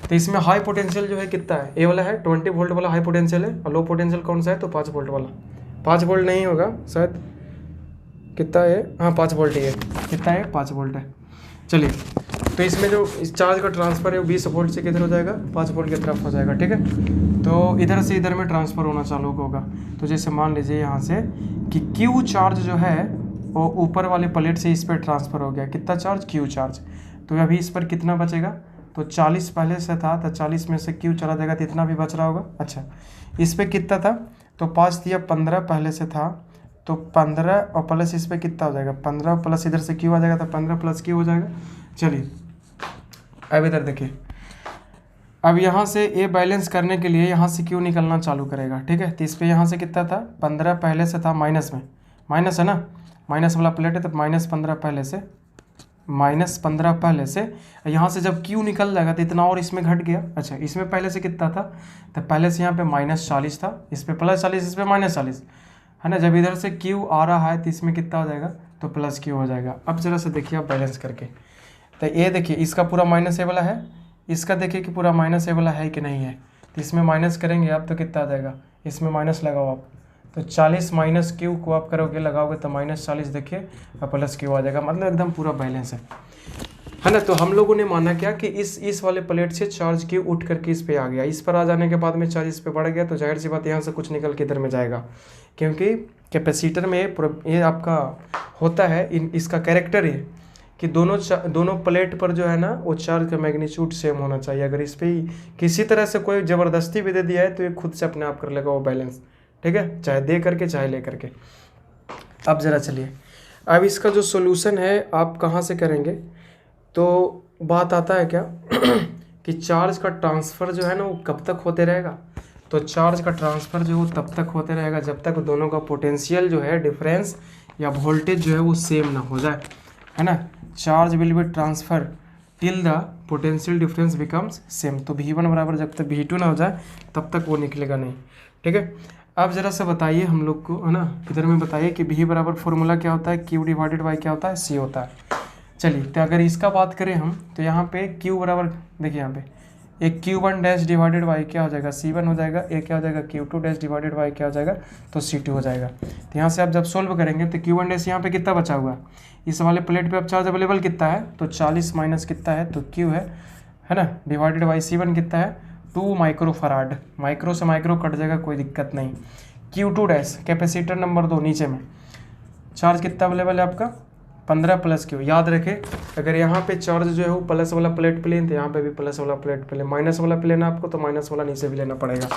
S1: तो इसमें हाई पोटेंशियल जो है कितना है, ये वाला है 20 वोल्ट वाला हाई पोटेंशियल है, और लो पोटेंशियल कौन सा है, तो 5 वोल्ट वाला। 5 वोल्ट नहीं होगा शायद, कितना है, हाँ 5 वोल्ट ही है, कितना है 5 वोल्ट है। चलिए तो इसमें जो इस चार्ज का ट्रांसफ़र है वो 20 वोल्ट से किधर हो जाएगा, 5 वोल्ट की तरफ हो जाएगा, ठीक है। तो इधर से इधर में ट्रांसफ़र होना चालू होगा। तो जैसे मान लीजिए यहाँ से कि Q चार्ज जो है वो ऊपर वाले प्लेट से इस पर ट्रांसफ़र हो गया, कितना चार्ज, Q चार्ज। तो अभी इस पर कितना बचेगा, तो 40 पहले से था, तो 40 में से Q चला जाएगा तो इतना भी बच रहा होगा। अच्छा इस पर कितना था, तो 5 तिया 15 पहले से था, तो 15 और प्लस इस पर कितना हो जाएगा, 15 प्लस इधर से Q आ जाएगा तो 15 प्लस Q हो जाएगा। चलिए अब इधर देखिए, अब यहाँ से ये बैलेंस करने के लिए यहाँ से Q निकलना चालू करेगा, ठीक है। तो इस पर यहाँ से कितना था, 15 पहले से था, माइनस में, माइनस है ना, माइनस वाला प्लेट है तो -15 पहले से, -15 पहले से। यहाँ से जब Q निकल जाएगा तो इतना और इसमें घट गया। अच्छा इसमें पहले से कितना था, तो पहले से यहाँ पे -40 था, इस पर +40, इस पर -40 है ना। जब इधर से Q आ रहा है तो इसमें कितना हो जाएगा, तो +Q हो जाएगा। अब ज़रा से देखिए आप बैलेंस करके, तो ये देखिए इसका पूरा माइनस ए वाला है, इसका देखिए कि पूरा माइनस ए वाला है कि नहीं है। तो इसमें माइनस करेंगे आप तो कितना आ जाएगा, इसमें माइनस लगाओ आप, तो 40 माइनस Q को आप करोगे लगाओगे तो -40 देखिए और +Q आ जाएगा, मतलब एकदम पूरा बैलेंस है ना। तो हम लोगों ने माना क्या कि इस वाले प्लेट से चार्ज Q उठ करके इस पे आ गया, इस पर आ जाने के बाद में चार्ज इस पे बढ़ गया, तो जाहिर सी बात यहाँ से कुछ निकल के इधर में जाएगा, क्योंकि कैपेसिटर में ये आपका होता है इसका कैरेक्टर है कि दोनों प्लेट पर जो है ना वो चार्ज का मैग्नीट्यूड सेम होना चाहिए। अगर इस पर किसी तरह से कोई ज़बरदस्ती भी दे दिया है तो ये खुद से अपने आप कर लेगा वो बैलेंस, ठीक है, चाहे दे करके चाहे ले करके। अब ज़रा चलिए, अब इसका जो सोल्यूशन है आप कहाँ से करेंगे, तो बात आता है क्या कि चार्ज का ट्रांसफ़र जो है ना वो कब तक होते रहेगा। तो चार्ज का ट्रांसफ़र जो है तब तक होते रहेगा जब तक दोनों का पोटेंशियल जो है डिफरेंस या वोल्टेज जो है वो सेम ना हो जाए, है ना। Charge will be transfer till the potential difference becomes same. तो V1 बराबर जब तक V2 ना हो जाए तब तक वो निकलेगा नहीं, ठीक है। अब ज़रा सा बताइए हम लोग को, है ना, इधर में बताइए कि V बराबर फॉर्मूला क्या होता है, Q डिवाइडेड बाई क्या होता है, C होता है। चलिए तो अगर इसका बात करें हम तो यहाँ पे Q बराबर देखिए यहाँ पे एक Q1 डैश डिवाइडेड बाई क्या हो जाएगा, C1 हो जाएगा, एक क्या हो जाएगा Q2 डैश डिवाइडेड बाई क्या हो जाएगा, तो C2 हो जाएगा। तो यहाँ से आप जब सोल्व करेंगे तो Q1 डैश यहाँ पे कितना बचा हुआ, इस वाले प्लेट पे अब चार्ज अवेलेबल कितना है, तो 40 माइनस कितना है, तो Q है ना, डिवाइडेड बाई C1 कितना है, 2 माइक्रोफराड, माइक्रो से माइक्रो कट जाएगा कोई दिक्कत नहीं। Q2 डैश कैपेसिटर नंबर 2 नीचे में चार्ज कितना अवेलेबल है आपका, 15 प्लस Q। याद रखें अगर यहाँ पे चार्ज जो है वो प्लस वाला प्लेट पे लें तो यहाँ पे भी प्लस वाला प्लेट पे लें, माइनस वाला पे लेना आपको तो माइनस वाला नीचे भी लेना पड़ेगा।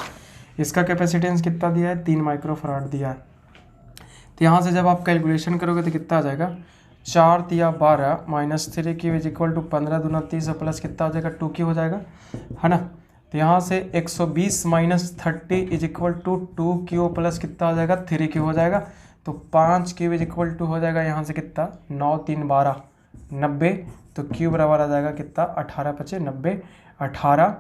S1: इसका कैपेसिटेंस कितना दिया है, 3 माइक्रोफराड दिया है। तो यहाँ से जब आप कैलकुलेशन करोगे तो कितना आ जाएगा, 4 तिया 12 minus 3Q is equal to 15 दूना 30 प्लस कितना हो जाएगा, 2Q हो जाएगा, है ना। तो यहाँ से 120 minus 30 is equal to 2Q plus कितना हो जाएगा, 3Q हो जाएगा। तो 5Q इज इक्वल टू हो जाएगा यहाँ से कितना, 9 3 12 90। तो Q बराबर आ जाएगा कितना, 18 5 90 18,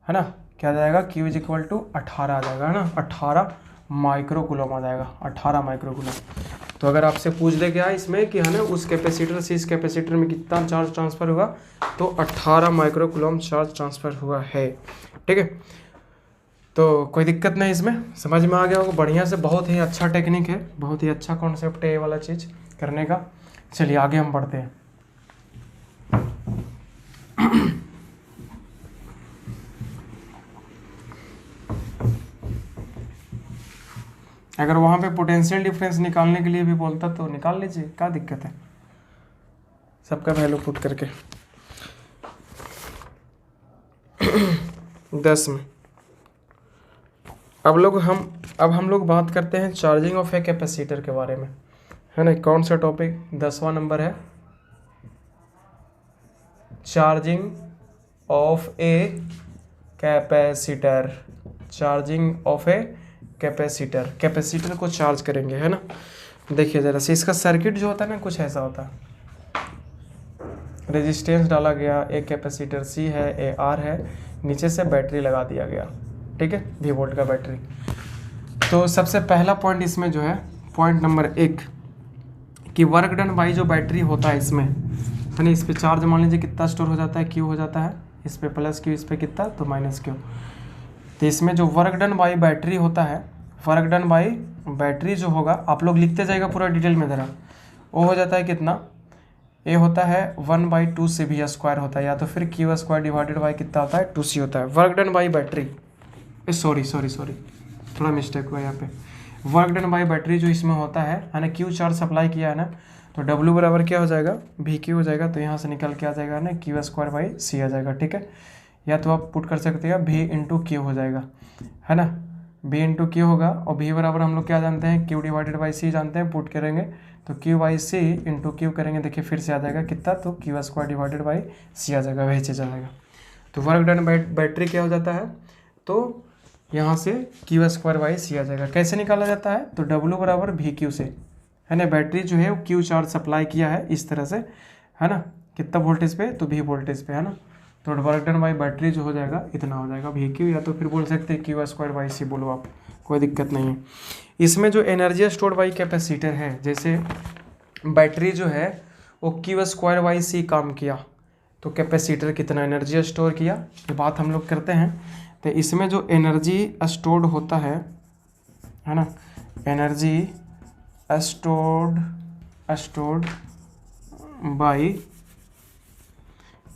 S1: है ना, क्या आ जाएगा, Q इज इक्वल टू 18 आ जाएगा, है ना, 18 माइक्रो कूलम आ जाएगा, 18 माइक्रो कूलम। तो अगर आपसे पूछ दे क्या इसमें कि है ना उस कैपेसिटर से इस कैपेसिटर में कितना चार्ज ट्रांसफ़र हुआ, तो 18 माइक्रो कूलम चार्ज ट्रांसफ़र हुआ है, ठीक है। तो कोई दिक्कत नहीं, इसमें समझ में आ गया होगा, बढ़िया से, बहुत ही अच्छा टेक्निक है, बहुत ही अच्छा कॉन्सेप्ट है ये वाला चीज़ करने का। चलिए आगे हम बढ़ते हैं। अगर वहाँ पे पोटेंशियल डिफरेंस निकालने के लिए भी बोलता तो निकाल लीजिए, क्या दिक्कत है, सबका वैल्यू पुट करके। 10 में अब हम लोग बात करते हैं चार्जिंग ऑफ ए कैपेसिटर के बारे में, है ना। कौन सा टॉपिक, 10वां नंबर है, charging of a capacitor. Charging of a capacitor, capacitor को चार्ज करेंगे, है ना। देखिए ज़रा से, इसका सर्किट जो होता है ना कुछ ऐसा होता है। रेजिस्टेंस डाला गया, एक कैपेसिटर सी है, ए आर है, नीचे से बैटरी लगा दिया गया, ठीक है, V वोल्ट का बैटरी। तो सबसे पहला पॉइंट इसमें जो है, पॉइंट नंबर 1 कि वर्क डन बाई जो बैटरी होता है इसमें, है ना, इस पे चार्ज मान लीजिए कितना स्टोर हो जाता है, Q हो जाता है, इस पे प्लस Q, इस पे कितना तो माइनस Q। तो इसमें जो वर्क डन बाई बैटरी होता है, वर्क डन बाई बैटरी जो होगा, आप लोग लिखते जाएगा पूरा डिटेल में ज़रा, वो हो जाता है कितना, ए होता है 1/2 CV स्क्वायर होता है, या तो फिर Q स्क्वायर डिवाइडेड बाई कितना होता है 2C होता है। Work done by battery, sorry थोड़ा मिस्टेक हुआ यहाँ पे। वर्क डन बाई बैटरी जो इसमें होता है ना, Q चार्ज सप्लाई किया है ना, तो W बराबर क्या हो जाएगा, VQ हो जाएगा, तो यहाँ से निकल के आ जाएगा ना Q स्क्वायर बाई C आ जाएगा, ठीक है। या तो आप पुट कर सकते हैं V इंटू Q हो जाएगा, है ना, V इंटू Q होगा, और V बराबर हम लोग क्या जानते हैं, Q डिवाइडेड बाई C जानते हैं, पुट करेंगे तो Q by C into Q करेंगे, देखिए फिर से आ जाएगा कितना, तो Q square divided by C आ जाएगा, वही चीज़ आ जाएगा। तो वर्क डन बैटरी क्या हो जाता है, तो यहाँ से Q स्क्वायर बाई C आ जाएगा। कैसे निकाला जाता है, तो W बराबर VQ से, है ना, बैटरी जो है वो Q चार्ज सप्लाई किया है इस तरह से, है ना, कितना वोल्टेज पे, तो V वोल्टेज पे, है ना। तो वर्क डन बाई बैटरी जो हो जाएगा इतना हो जाएगा VQ, या तो फिर बोल सकते हैं Q स्क्वायर बाई C बोलो आप, कोई दिक्कत नहीं है। इसमें जो एनर्जी स्टोर्ड बाई कैपेसिटर है, जैसे बैटरी जो है वो Q स्क्वायर बाई C काम किया, तो कैपेसिटर कितना एनर्जी स्टोर किया, ये बात हम लोग करते हैं। तो इसमें जो एनर्जी स्टोर्ड होता है ना, energy stored by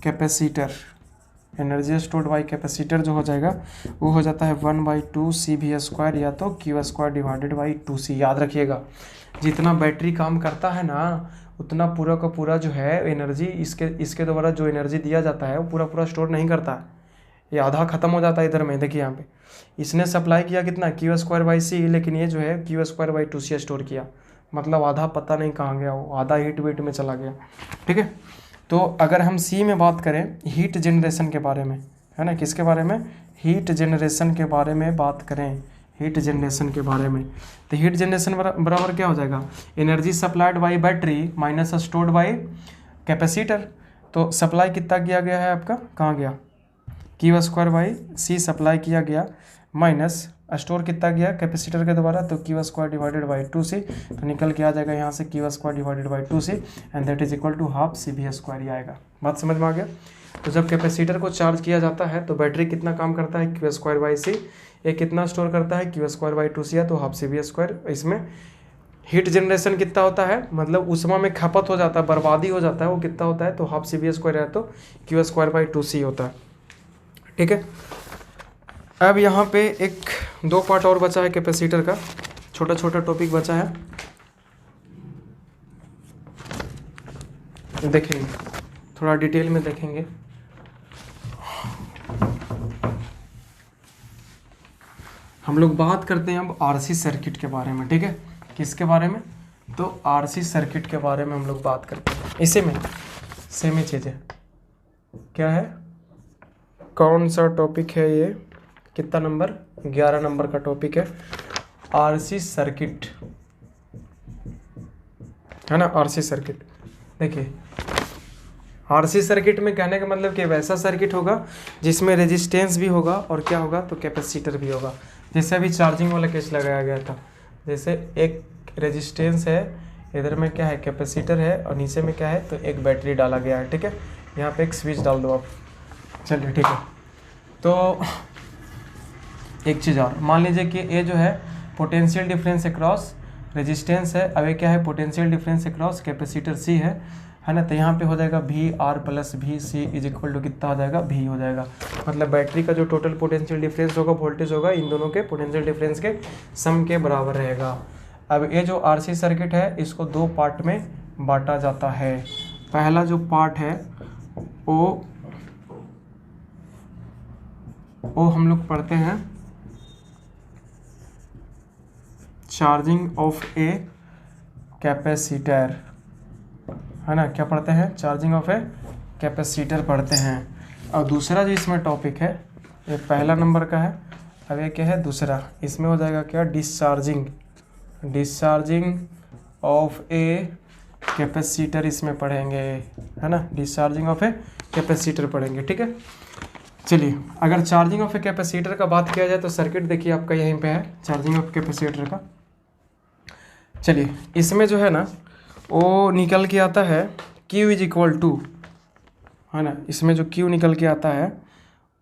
S1: capacitor, energy stored by capacitor जो हो जाएगा वो हो जाता है 1/2 CV स्क्वायर, या तो Q square divided by 2C। याद रखिएगा, जितना बैटरी काम करता है ना, उतना पूरा का पूरा जो है एनर्जी इसके द्वारा जो एनर्जी दिया जाता है वो पूरा स्टोर नहीं करता है, ये आधा खत्म हो जाता है इधर में। देखिए यहाँ पे इसने सप्लाई किया कितना, Q स्क्वायर बाई C, लेकिन ये जो है Q square by 2C store किया, मतलब आधा पता नहीं कहाँ गया, वो आधा हीट वेट में चला गया, ठीक है। तो अगर हम C में बात करें हीट जनरेशन के बारे में, है ना, किसके बारे में, हीट जनरेशन के बारे में बात करें, हीट जनरेशन के बारे में, तो हीट जनरेशन बराबर क्या हो जाएगा, energy supplied by battery minus stored by capacitor. तो सप्लाई कितना किया गया है आपका, कहाँ गया, Q square by C supply किया गया, माइनस स्टोर कितना गया कैपेसिटर के द्वारा, तो Q square divided by 2C, तो निकल के आ जाएगा यहाँ से Q square divided by 2C, and that is equal to half CV square ही आएगा। बात समझ में आ गया। तो जब कैपेसिटर को चार्ज किया जाता है तो बैटरी कितना काम करता है, Q स्क्वायर बाई C, ये कितना स्टोर करता है, Q स्क्वायर बाई 2C, या तो हाफ CV स्क्वायर। इसमें हीट जनरेशन कितना होता है, मतलब उष्मा में खपत हो जाता है, बर्बादी हो जाता है, वो कितना होता है, तो हाफ CV स्क्वायर है, तो Q स्क्वायर बाई 2C होता है, ठीक है। अब यहाँ पे एक 2 पार्ट और बचा है कैपेसिटर का, छोटा छोटा टॉपिक बचा है, देखेंगे थोड़ा डिटेल में देखेंगे। हम लोग बात करते हैं अब RC सर्किट के बारे में, ठीक है। किसके बारे में, तो RC सर्किट के बारे में हम लोग बात करते हैं। इसी में सेम ही चीज़ है, क्या है, कौन सा टॉपिक है ये, कितना नंबर, 11 नंबर का टॉपिक है, RC सर्किट, है ना, RC सर्किट। देखिए RC सर्किट में कहने का मतलब कि वैसा सर्किट होगा जिसमें रेजिस्टेंस भी होगा और क्या होगा, तो कैपेसिटर भी होगा। जैसे अभी चार्जिंग वाला केस लगाया गया था, जैसे एक रेजिस्टेंस है, इधर में क्या है, कैपेसिटर है, और नीचे में क्या है, तो एक बैटरी डाला गया है, ठीक है। यहाँ पे एक स्विच डाल दो आप, चलिए ठीक है। तो एक चीज़ और मान लीजिए कि ये जो है पोटेंशियल डिफरेंस अक्रॉस रेजिस्टेंस है, अब ये क्या है, potential difference across capacitor C है, है ना। तो यहाँ पे हो जाएगा V R plus V C is equal to कितना हो जाएगा, वी हो जाएगा। मतलब बैटरी का जो टोटल पोटेंशियल डिफरेंस होगा, वोल्टेज होगा, इन दोनों के पोटेंशियल डिफरेंस के सम के बराबर रहेगा। अब ये जो आरसी सर्किट है इसको दो पार्ट में बांटा जाता है। पहला जो पार्ट है वो हम लोग पढ़ते हैं चार्जिंग ऑफ ए कैपेसिटर, है ना। क्या पढ़ते हैं, चार्जिंग ऑफ ए कैपेसिटर पढ़ते हैं। और दूसरा जो इसमें टॉपिक है, ये पहला नंबर का है, अब ये क्या है दूसरा, इसमें हो जाएगा क्या, डिस्चार्जिंग ऑफ ए कैपेसिटर इसमें पढ़ेंगे, है ना। डिस्चार्जिंग ऑफ ए कैपेसिटर पढ़ेंगे, ठीक है। चलिए, अगर चार्जिंग ऑफ ए कैपेसिटर का बात किया जाए तो सर्किट देखिए आपका यहीं पे है चार्जिंग ऑफ कैपेसिटर का। चलिए, इसमें जो है ना वो निकल के आता है Q इज इक्वल टू, है ना। इसमें जो Q निकल के आता है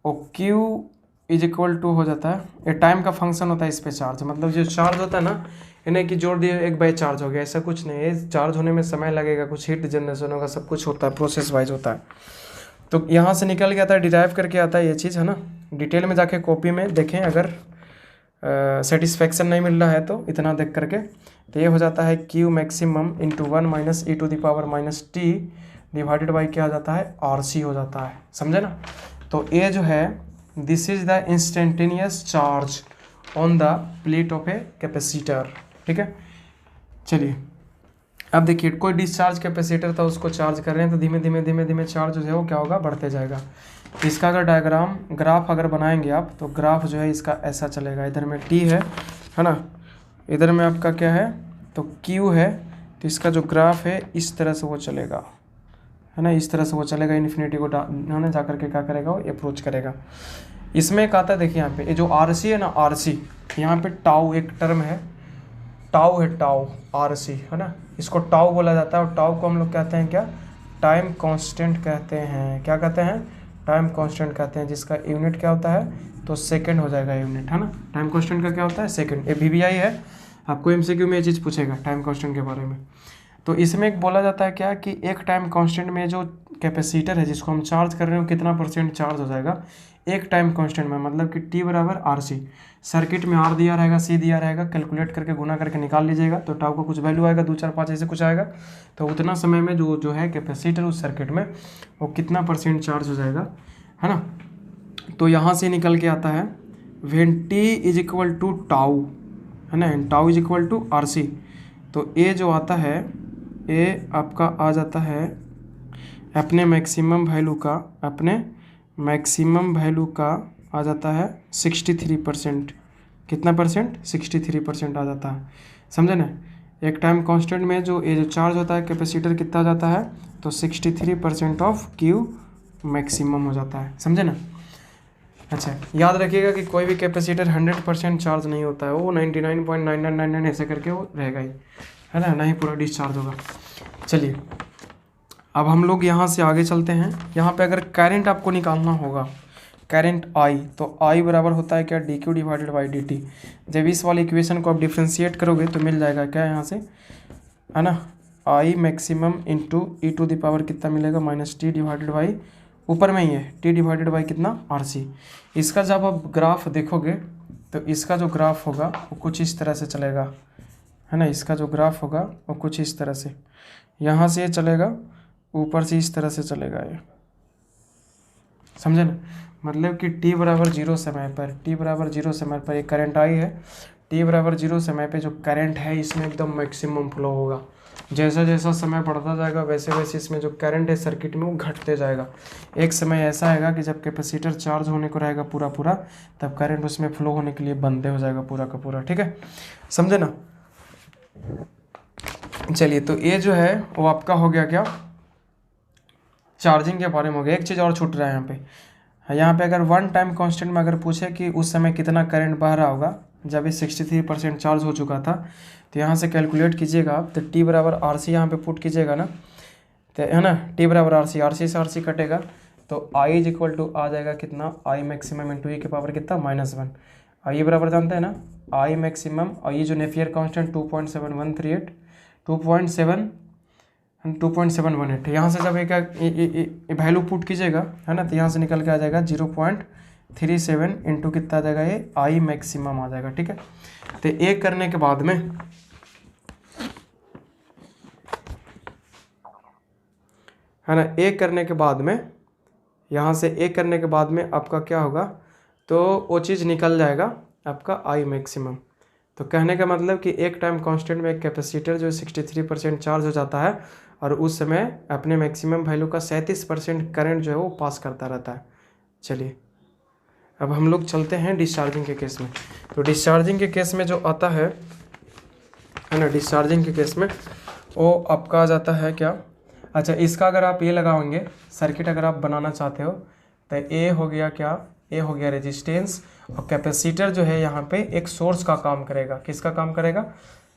S1: वो Q इज इक्वल टू हो जाता है, ये टाइम का फंक्शन होता है इस पे चार्ज, मतलब जो चार्ज होता है ना, इन्हें कि जोड़ दिए एक बाई चार्ज हो गया, ऐसा कुछ नहीं है। चार्ज होने में समय लगेगा, कुछ हीट जनरेशन होगा, सब कुछ होता है, प्रोसेस वाइज होता है। तो यहाँ से निकल के आता है, डिराइव करके आता है ये चीज़, है ना। डिटेल में जाके कॉपी में देखें, अगर सेटिस्फेक्शन नहीं मिल रहा है तो इतना देख करके, तो ये हो जाता है Q maximum into 1 minus e to the power minus t divided by क्या हो जाता है, RC हो जाता है, समझे ना। तो ये जो है this is the instantaneous charge on the plate of a capacitor, ठीक है। चलिए, अब देखिए कोई डिस्चार्ज कैपेसिटर था, उसको चार्ज कर रहे हैं, तो धीमे धीमे चार्ज जो है वो क्या होगा, बढ़ते जाएगा। इसका अगर डायग्राम ग्राफ अगर बनाएंगे आप, तो ग्राफ जो है इसका ऐसा चलेगा, इधर में T है ना, इधर में आपका क्या है तो Q है, तो इसका जो ग्राफ है इस तरह से वो चलेगा, है ना, इस तरह से वो चलेगा, इन्फिनिटी को ना जा करके क्या करेगा, वो अप्रोच करेगा। इसमें एक आता है, देखिए यहाँ पे ये जो RC है ना, RC यहाँ पे टाउ एक टर्म है, टाउ है, टाउ RC, है ना, इसको टाउ बोला जाता है। और टाउ को हम लोग कहते हैं क्या, टाइम कांस्टेंट कहते हैं। क्या कहते हैं, टाइम कांस्टेंट कहते हैं, जिसका यूनिट क्या होता है, तो सेकंड हो जाएगा यूनिट, है ना। टाइम कांस्टेंट का क्या होता है, सेकंड। ये VBI है, आपको MCQ में ये चीज़ पूछेगा टाइम कांस्टेंट के बारे में। तो इसमें एक बोला जाता है क्या कि एक टाइम कांस्टेंट में जो कैपेसिटर है जिसको हम चार्ज कर रहे हो कितना % चार्ज हो जाएगा एक टाइम कांस्टेंट में, मतलब कि T बराबर RC। सर्किट में R दिया रहेगा, C दिया रहेगा, कैलकुलेट करके गुना करके निकाल लीजिएगा, तो टाउ का कुछ वैल्यू आएगा 2 4 5 ऐसे कुछ आएगा। तो उतना समय में जो है कैपेसिटर उस सर्किट में वो कितना % चार्ज हो जाएगा, है ना। तो यहाँ से निकल के आता है when T is equal to tau, है ना, tau is equal to RC। तो ये जो आता है ये आपका आ जाता है अपने मैक्सिमम वैल्यू का आ जाता है 63%। कितना %? 63% आ जाता है, समझे ना। एक टाइम कांस्टेंट में जो ये जो चार्ज होता है कैपेसिटर कितना आ जाता है, तो 63% ऑफ Q मैक्सिमम हो जाता है, समझे ना। अच्छा, याद रखिएगा कि कोई भी कैपेसिटर 100% चार्ज नहीं होता है, वो 99.9999 ऐसे करके वो रहेगा ही, है ना, नहीं पूरा डिस्चार्ज होगा। चलिए, अब हम लोग यहाँ से आगे चलते हैं। यहाँ पे अगर करंट आपको निकालना होगा, करंट I, तो I बराबर होता है क्या, dq डिवाइडेड बाई dt। जब इस वाली इक्वेशन को आप डिफ्रेंशिएट करोगे तो मिल जाएगा क्या यहाँ से, है ना, I maximum into e to the power कितना मिलेगा, -t डिवाइडेड बाई, ऊपर में ही है t डिवाइडेड बाई कितना, RC। इसका जब आप ग्राफ देखोगे तो इसका जो ग्राफ होगा वो कुछ इस तरह से चलेगा, है ना। इसका जो ग्राफ होगा वो कुछ इस तरह से, यहाँ से ये चलेगा, ऊपर से इस तरह से चलेगा ये, समझे ना। मतलब कि t बराबर 0 समय पर एक करंट I है, t बराबर 0 समय पे जो करंट है इसमें एकदम मैक्सिमम फ्लो होगा। जैसा जैसा समय बढ़ता जाएगा वैसे वैसे इसमें जो करंट है सर्किट में वो घटते जाएगा। एक समय ऐसा आएगा कि जब कैपेसिटर चार्ज होने को रहेगा पूरा, तब करंट उसमें फ्लो होने के लिए बंद हो जाएगा पूरा का पूरा, ठीक है, समझे ना। चलिए, तो ये जो है वो आपका हो गया क्या, चार्जिंग के बारे में हो गया। एक चीज़ और छूट रहा है यहाँ पे अगर वन टाइम कांस्टेंट में अगर पूछे कि उस समय कितना करंट बह रहा होगा जब ये 63% चार्ज हो चुका था, तो यहाँ से कैलकुलेट कीजिएगा आप, तो T बराबर RC यहाँ पे पुट कीजिएगा ना, तो है ना, T बराबर RC से RC कटेगा, तो I इज इक्वल टू आ जाएगा कितना, I मैक्सिमम इंटू ई के पावर कितना, -1। I बराबर जानते हैं ना, I मैक्सिमम, और ये जो नेपियर कांस्टेंट 2.7138 2.7, है 2.718। यहाँ से जब एक वैल्यू पुट कीजिएगा है ना, तो यहाँ से निकल के आ जाएगा 0.37 इंटू कितना आ जाएगा, ये आई मैक्सिमम आ जाएगा। ठीक है, तो एक करने के बाद में है ना, एक करने के बाद में यहाँ से एक करने के बाद में आपका क्या होगा, तो वो चीज़ निकल जाएगा आपका आई मैक्सिमम। तो कहने का मतलब कि एक टाइम कांस्टेंट में एक कैपेसिटर जो 63% चार्ज हो जाता है और उस समय अपने मैक्सिमम वैल्यू का 37% करंट जो है वो पास करता रहता है। चलिए अब हम लोग चलते हैं डिस्चार्जिंग के केस में। तो डिस्चार्जिंग के केस में जो आता है ना, डिस्चार्जिंग के केस में वो आपका आ जाता है क्या, अच्छा इसका अगर आप ये लगाओगे सर्किट अगर आप बनाना चाहते हो, तो ए हो गया क्या, ए हो गया रेजिस्टेंस, और कैपेसिटर जो है यहाँ पे एक सोर्स का काम करेगा। किसका काम करेगा,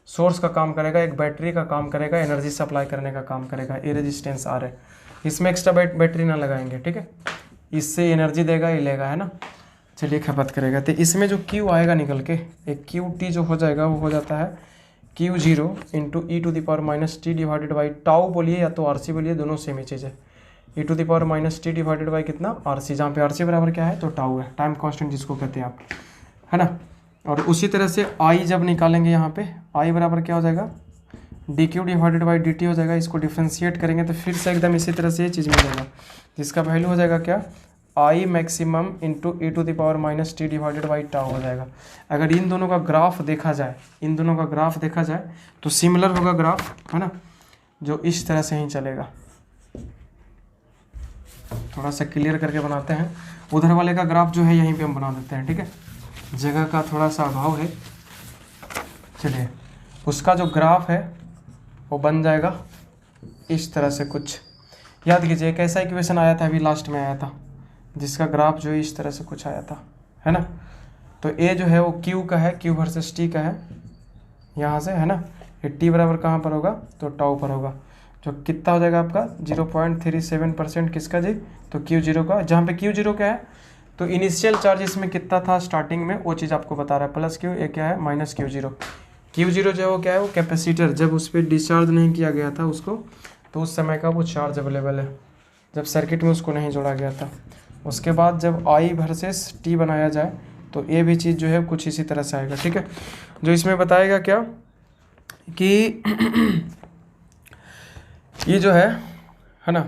S1: सोर्स का काम करेगा, एक बैटरी का काम करेगा, एनर्जी सप्लाई करने का काम करेगा। ये रेजिस्टेंस आर है, इसमें एक्स्ट्रा बैटरी ना लगाएंगे। ठीक है, इससे एनर्जी देगा, ये लेगा है ना, चलिए खपत करेगा। तो इसमें जो क्यू आएगा निकल के, एक क्यू टी जो हो जाएगा वो हो जाता है Q0 into e⁻t divided by tau बोलिए या तो RC बोलिए, दोनों सेम ही चीज़ है। e⁻t डिवाइडेड बाई कितना RC, जहाँ पे RC बराबर क्या है, तो टाउ है, टाइम कांस्टेंट जिसको कहते हैं आप, है ना। और उसी तरह से I जब निकालेंगे यहाँ पे I बराबर क्या हो जाएगा, dq डिवाइडेड बाई dt हो जाएगा। इसको डिफ्रेंशिएट करेंगे तो फिर से एकदम इसी तरह से ये चीज़ मिलेगा, जिसका वैल्यू हो जाएगा क्या, I maximum into e⁻t divided by tau हो जाएगा। अगर इन दोनों का ग्राफ देखा जाए, इन दोनों का ग्राफ देखा जाए तो सिमिलर होगा ग्राफ, है ना, जो इस तरह से ही चलेगा। थोड़ा सा क्लियर करके बनाते हैं, उधर वाले का ग्राफ जो है यहीं पे हम बना देते हैं। ठीक है, जगह का थोड़ा सा अभाव है। चलिए उसका जो ग्राफ है वो बन जाएगा इस तरह से कुछ। याद कीजिए एक ऐसा इक्वेशन आया था, अभी लास्ट में आया था, जिसका ग्राफ जो इस तरह से कुछ आया था, है ना। तो ए जो है वो क्यू का है, क्यू वर्सेस टी का है यहाँ से, है ना। ये टी बराबर कहाँ पर होगा, तो टाउ पर होगा, जो कितना हो जाएगा आपका 0.37% किसका जी, तो Q0 का। जहाँ पे Q0 क्या है, तो इनिशियल चार्ज इसमें कितना था स्टार्टिंग में, वो चीज़ आपको बता रहा है, प्लस क्यू, ये क्या है माइनस Q0। Q0 जो है वो क्या है, वो कैपेसिटर, जब उस पर डिस्चार्ज नहीं किया गया था उसको, तो उस समय का वो चार्ज अवेलेबल है, जब सर्किट में उसको नहीं जोड़ा गया था। उसके बाद जब I वर्सेस T बनाया जाए तो ये भी चीज़ जो है कुछ इसी तरह से आएगा। ठीक है, जो इसमें बताएगा क्या कि ये जो है ना,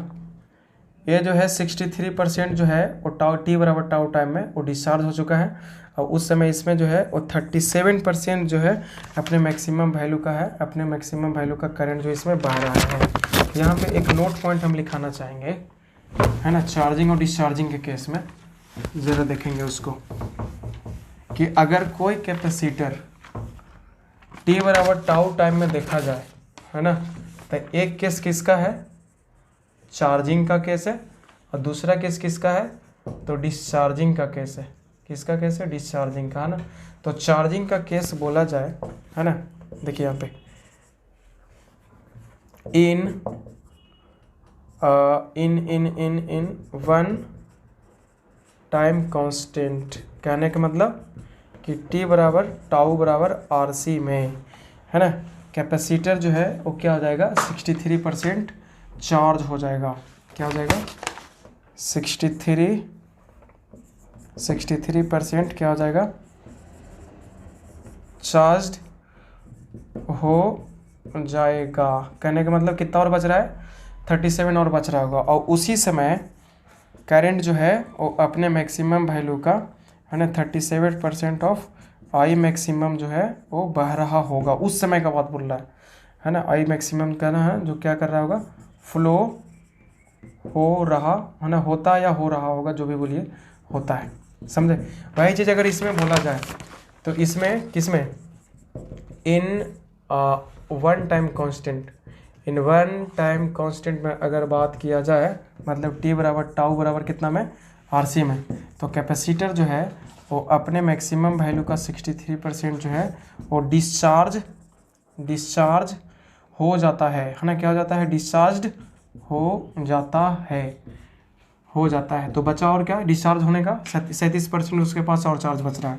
S1: ये जो है 63% जो है वो टाउ टी बराबर टाउ टाइम में वो डिस्चार्ज हो चुका है, और उस समय इसमें जो है वो 37% जो है अपने मैक्सिमम वैल्यू का है, अपने मैक्सिमम वैल्यू का करंट जो इसमें बह रहा है। यहाँ पे एक नोट पॉइंट हम लिखाना चाहेंगे, है ना, चार्जिंग और डिस्चार्जिंग के केस में ज़रा देखेंगे उसको, कि अगर कोई कैपेसिटर टी बराबर टाउ टाइम में देखा जाए, है ना, तो एक केस किसका है, चार्जिंग का केस है, और दूसरा केस किसका है, तो डिस्चार्जिंग का केस है। किसका केस है, डिस्चार्जिंग का, है ना। तो चार्जिंग का केस बोला जाए, है ना, देखिए यहाँ पे इन वन टाइम कांस्टेंट, कहने का मतलब कि टी बराबर टाउ बराबर RC में, है ना, कैपेसिटर जो है वो क्या हो जाएगा, 63% चार्ज हो जाएगा। क्या हो जाएगा, 63% क्या हो जाएगा, चार्ज हो जाएगा। कहने का मतलब कितना और बच रहा है, 37 और बच रहा होगा, और उसी समय करंट जो है वो अपने मैक्सिमम वैल्यू का, है ना, 37% ऑफ आई मैक्सिमम जो है वो बह रहा होगा। उस समय का बात बोल रहा है ना। आई मैक्सिमम कहना है जो क्या कर रहा होगा, फ्लो हो रहा, है ना, होता या हो रहा होगा, जो भी बोलिए, होता है, समझे। वही चीज़ अगर इसमें बोला जाए तो इसमें किसमें, in one time constant, in one time constant में अगर बात किया जाए, मतलब टी बराबर टाउ बराबर कितना में, RC में, तो कैपेसिटर जो है वो अपने मैक्सिमम वैल्यू का 63% जो है वो डिस्चार्ज हो जाता है ना। क्या हो जाता है, डिस्चार्ज हो जाता है। तो बचा और क्या, डिस्चार्ज होने का 37% उसके पास और चार्ज बच रहा है।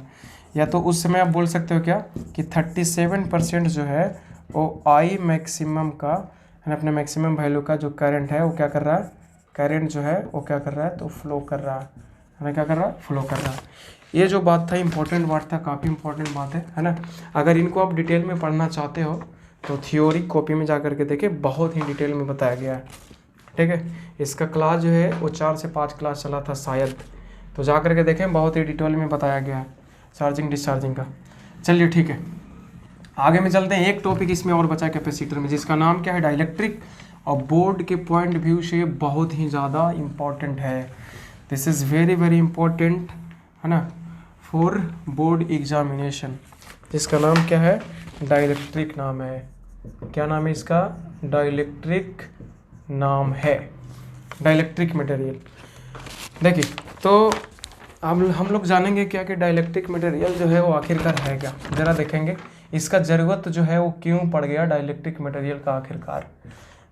S1: या तो उस समय आप बोल सकते हो क्या कि 37% जो है वो आई मैक्सिमम का है, अपने मैक्सिमम वैल्यू का जो करंट है वो क्या कर रहा है, करंट जो है वो क्या कर रहा है, तो फ्लो कर रहा है ना, क्या कर रहा है, फ्लो कर रहा है। ये जो बात था इंपॉर्टेंट बात था, काफ़ी इंपॉर्टेंट बात है ना। अगर इनको आप डिटेल में पढ़ना चाहते हो तो थ्योरी कॉपी में जा करके देखें, बहुत ही डिटेल में बताया गया है, ठीक है। इसका क्लास जो है वो 4 से 5 क्लास चला था शायद, तो जा करके देखें, बहुत ही डिटेल में बताया गया है चार्जिंग डिस्चार्जिंग का। चलिए ठीक है, आगे में चलते हैं। एक टॉपिक इसमें और बचा कैपेसिटर में, जिसका नाम क्या है, डाइलेक्ट्रिक, और बोर्ड के पॉइंट व्यू से बहुत ही ज़्यादा इम्पॉर्टेंट है। This is very very important, है ना, फॉर बोर्ड एग्जामिनेशन। जिसका नाम क्या है, डाइलेक्ट्रिक नाम है। क्या नाम है इसका, डाइलेक्ट्रिक नाम है, डाइलेक्ट्रिक मटेरियल। देखिए तो अब हम लोग जानेंगे क्या कि डाइलेक्ट्रिक मटेरियल जो है वो आखिरकार है क्या, ज़रा देखेंगे इसका ज़रूरत जो है वो क्यों पड़ गया डाइलेक्ट्रिक मटेरियल का आखिरकार।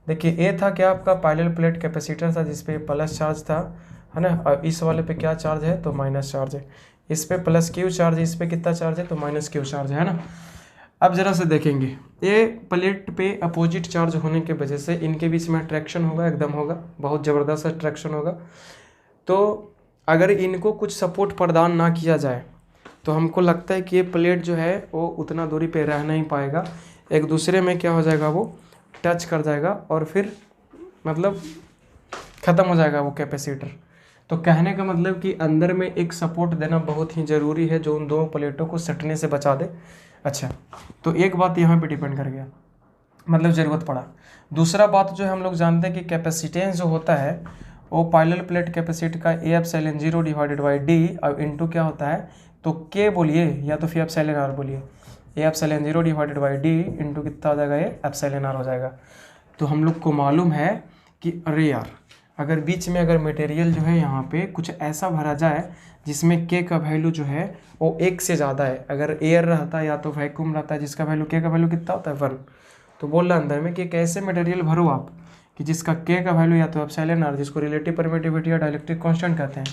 S1: देखिए ये था क्या, आपका पैरेलल प्लेट कैपेसिटर था जिस पे प्लस चार्ज था, है ना, और इस वाले पे क्या चार्ज है, तो माइनस चार्ज है। इस पे प्लस क्यू चार्ज है, इस पे कितना चार्ज है, तो माइनस क्यू चार्ज है ना। अब ज़रा से देखेंगे, ये प्लेट पे अपोजिट चार्ज होने की वजह से इनके बीच में अट्रैक्शन होगा, एकदम होगा, बहुत ज़बरदस्त अट्रैक्शन होगा। तो अगर इनको कुछ सपोर्ट प्रदान ना किया जाए तो हमको लगता है कि ये प्लेट जो है वो उतना दूरी पे रह नहीं पाएगा, एक दूसरे में क्या हो जाएगा, वो टच कर जाएगा और फिर मतलब ख़त्म हो जाएगा वो कैपेसिटर। तो कहने का मतलब कि अंदर में एक सपोर्ट देना बहुत ही ज़रूरी है जो उन दो प्लेटों को सटने से बचा दे। अच्छा, तो एक बात यहाँ पे डिपेंड कर गया, मतलब ज़रूरत पड़ा। दूसरा बात जो है, हम लोग जानते हैं कि कैपेसिटेंस जो होता है वो पैरेलल प्लेट कैपेसिटी का A epsilon 0 divided by D और इनटू क्या होता है, तो के बोलिए या तो फिर एप्सिलॉन आर बोलिए, A epsilon 0 divided by D into कितना हो जाएगा, ये एप्सिलॉन आर हो जाएगा। तो हम लोग को मालूम है कि अरे यार, अगर बीच में अगर मटेरियल जो है यहाँ पे कुछ ऐसा भरा जाए जिसमें के का वैल्यू जो है वो 1 से ज़्यादा है, अगर एयर रहता है या तो वैक्यूम रहता है जिसका वैल्यू के का वैल्यू कितना होता है 1, तो बोल रहा अंदर में कि एक ऐसे मटेरियल भरो आप कि जिसका के का वैल्यू या तो एप्सिलॉन आर, जिसको रिलेटिव परमिटिविटी या डाइलेक्ट्रिक कांस्टेंट कहते हैं,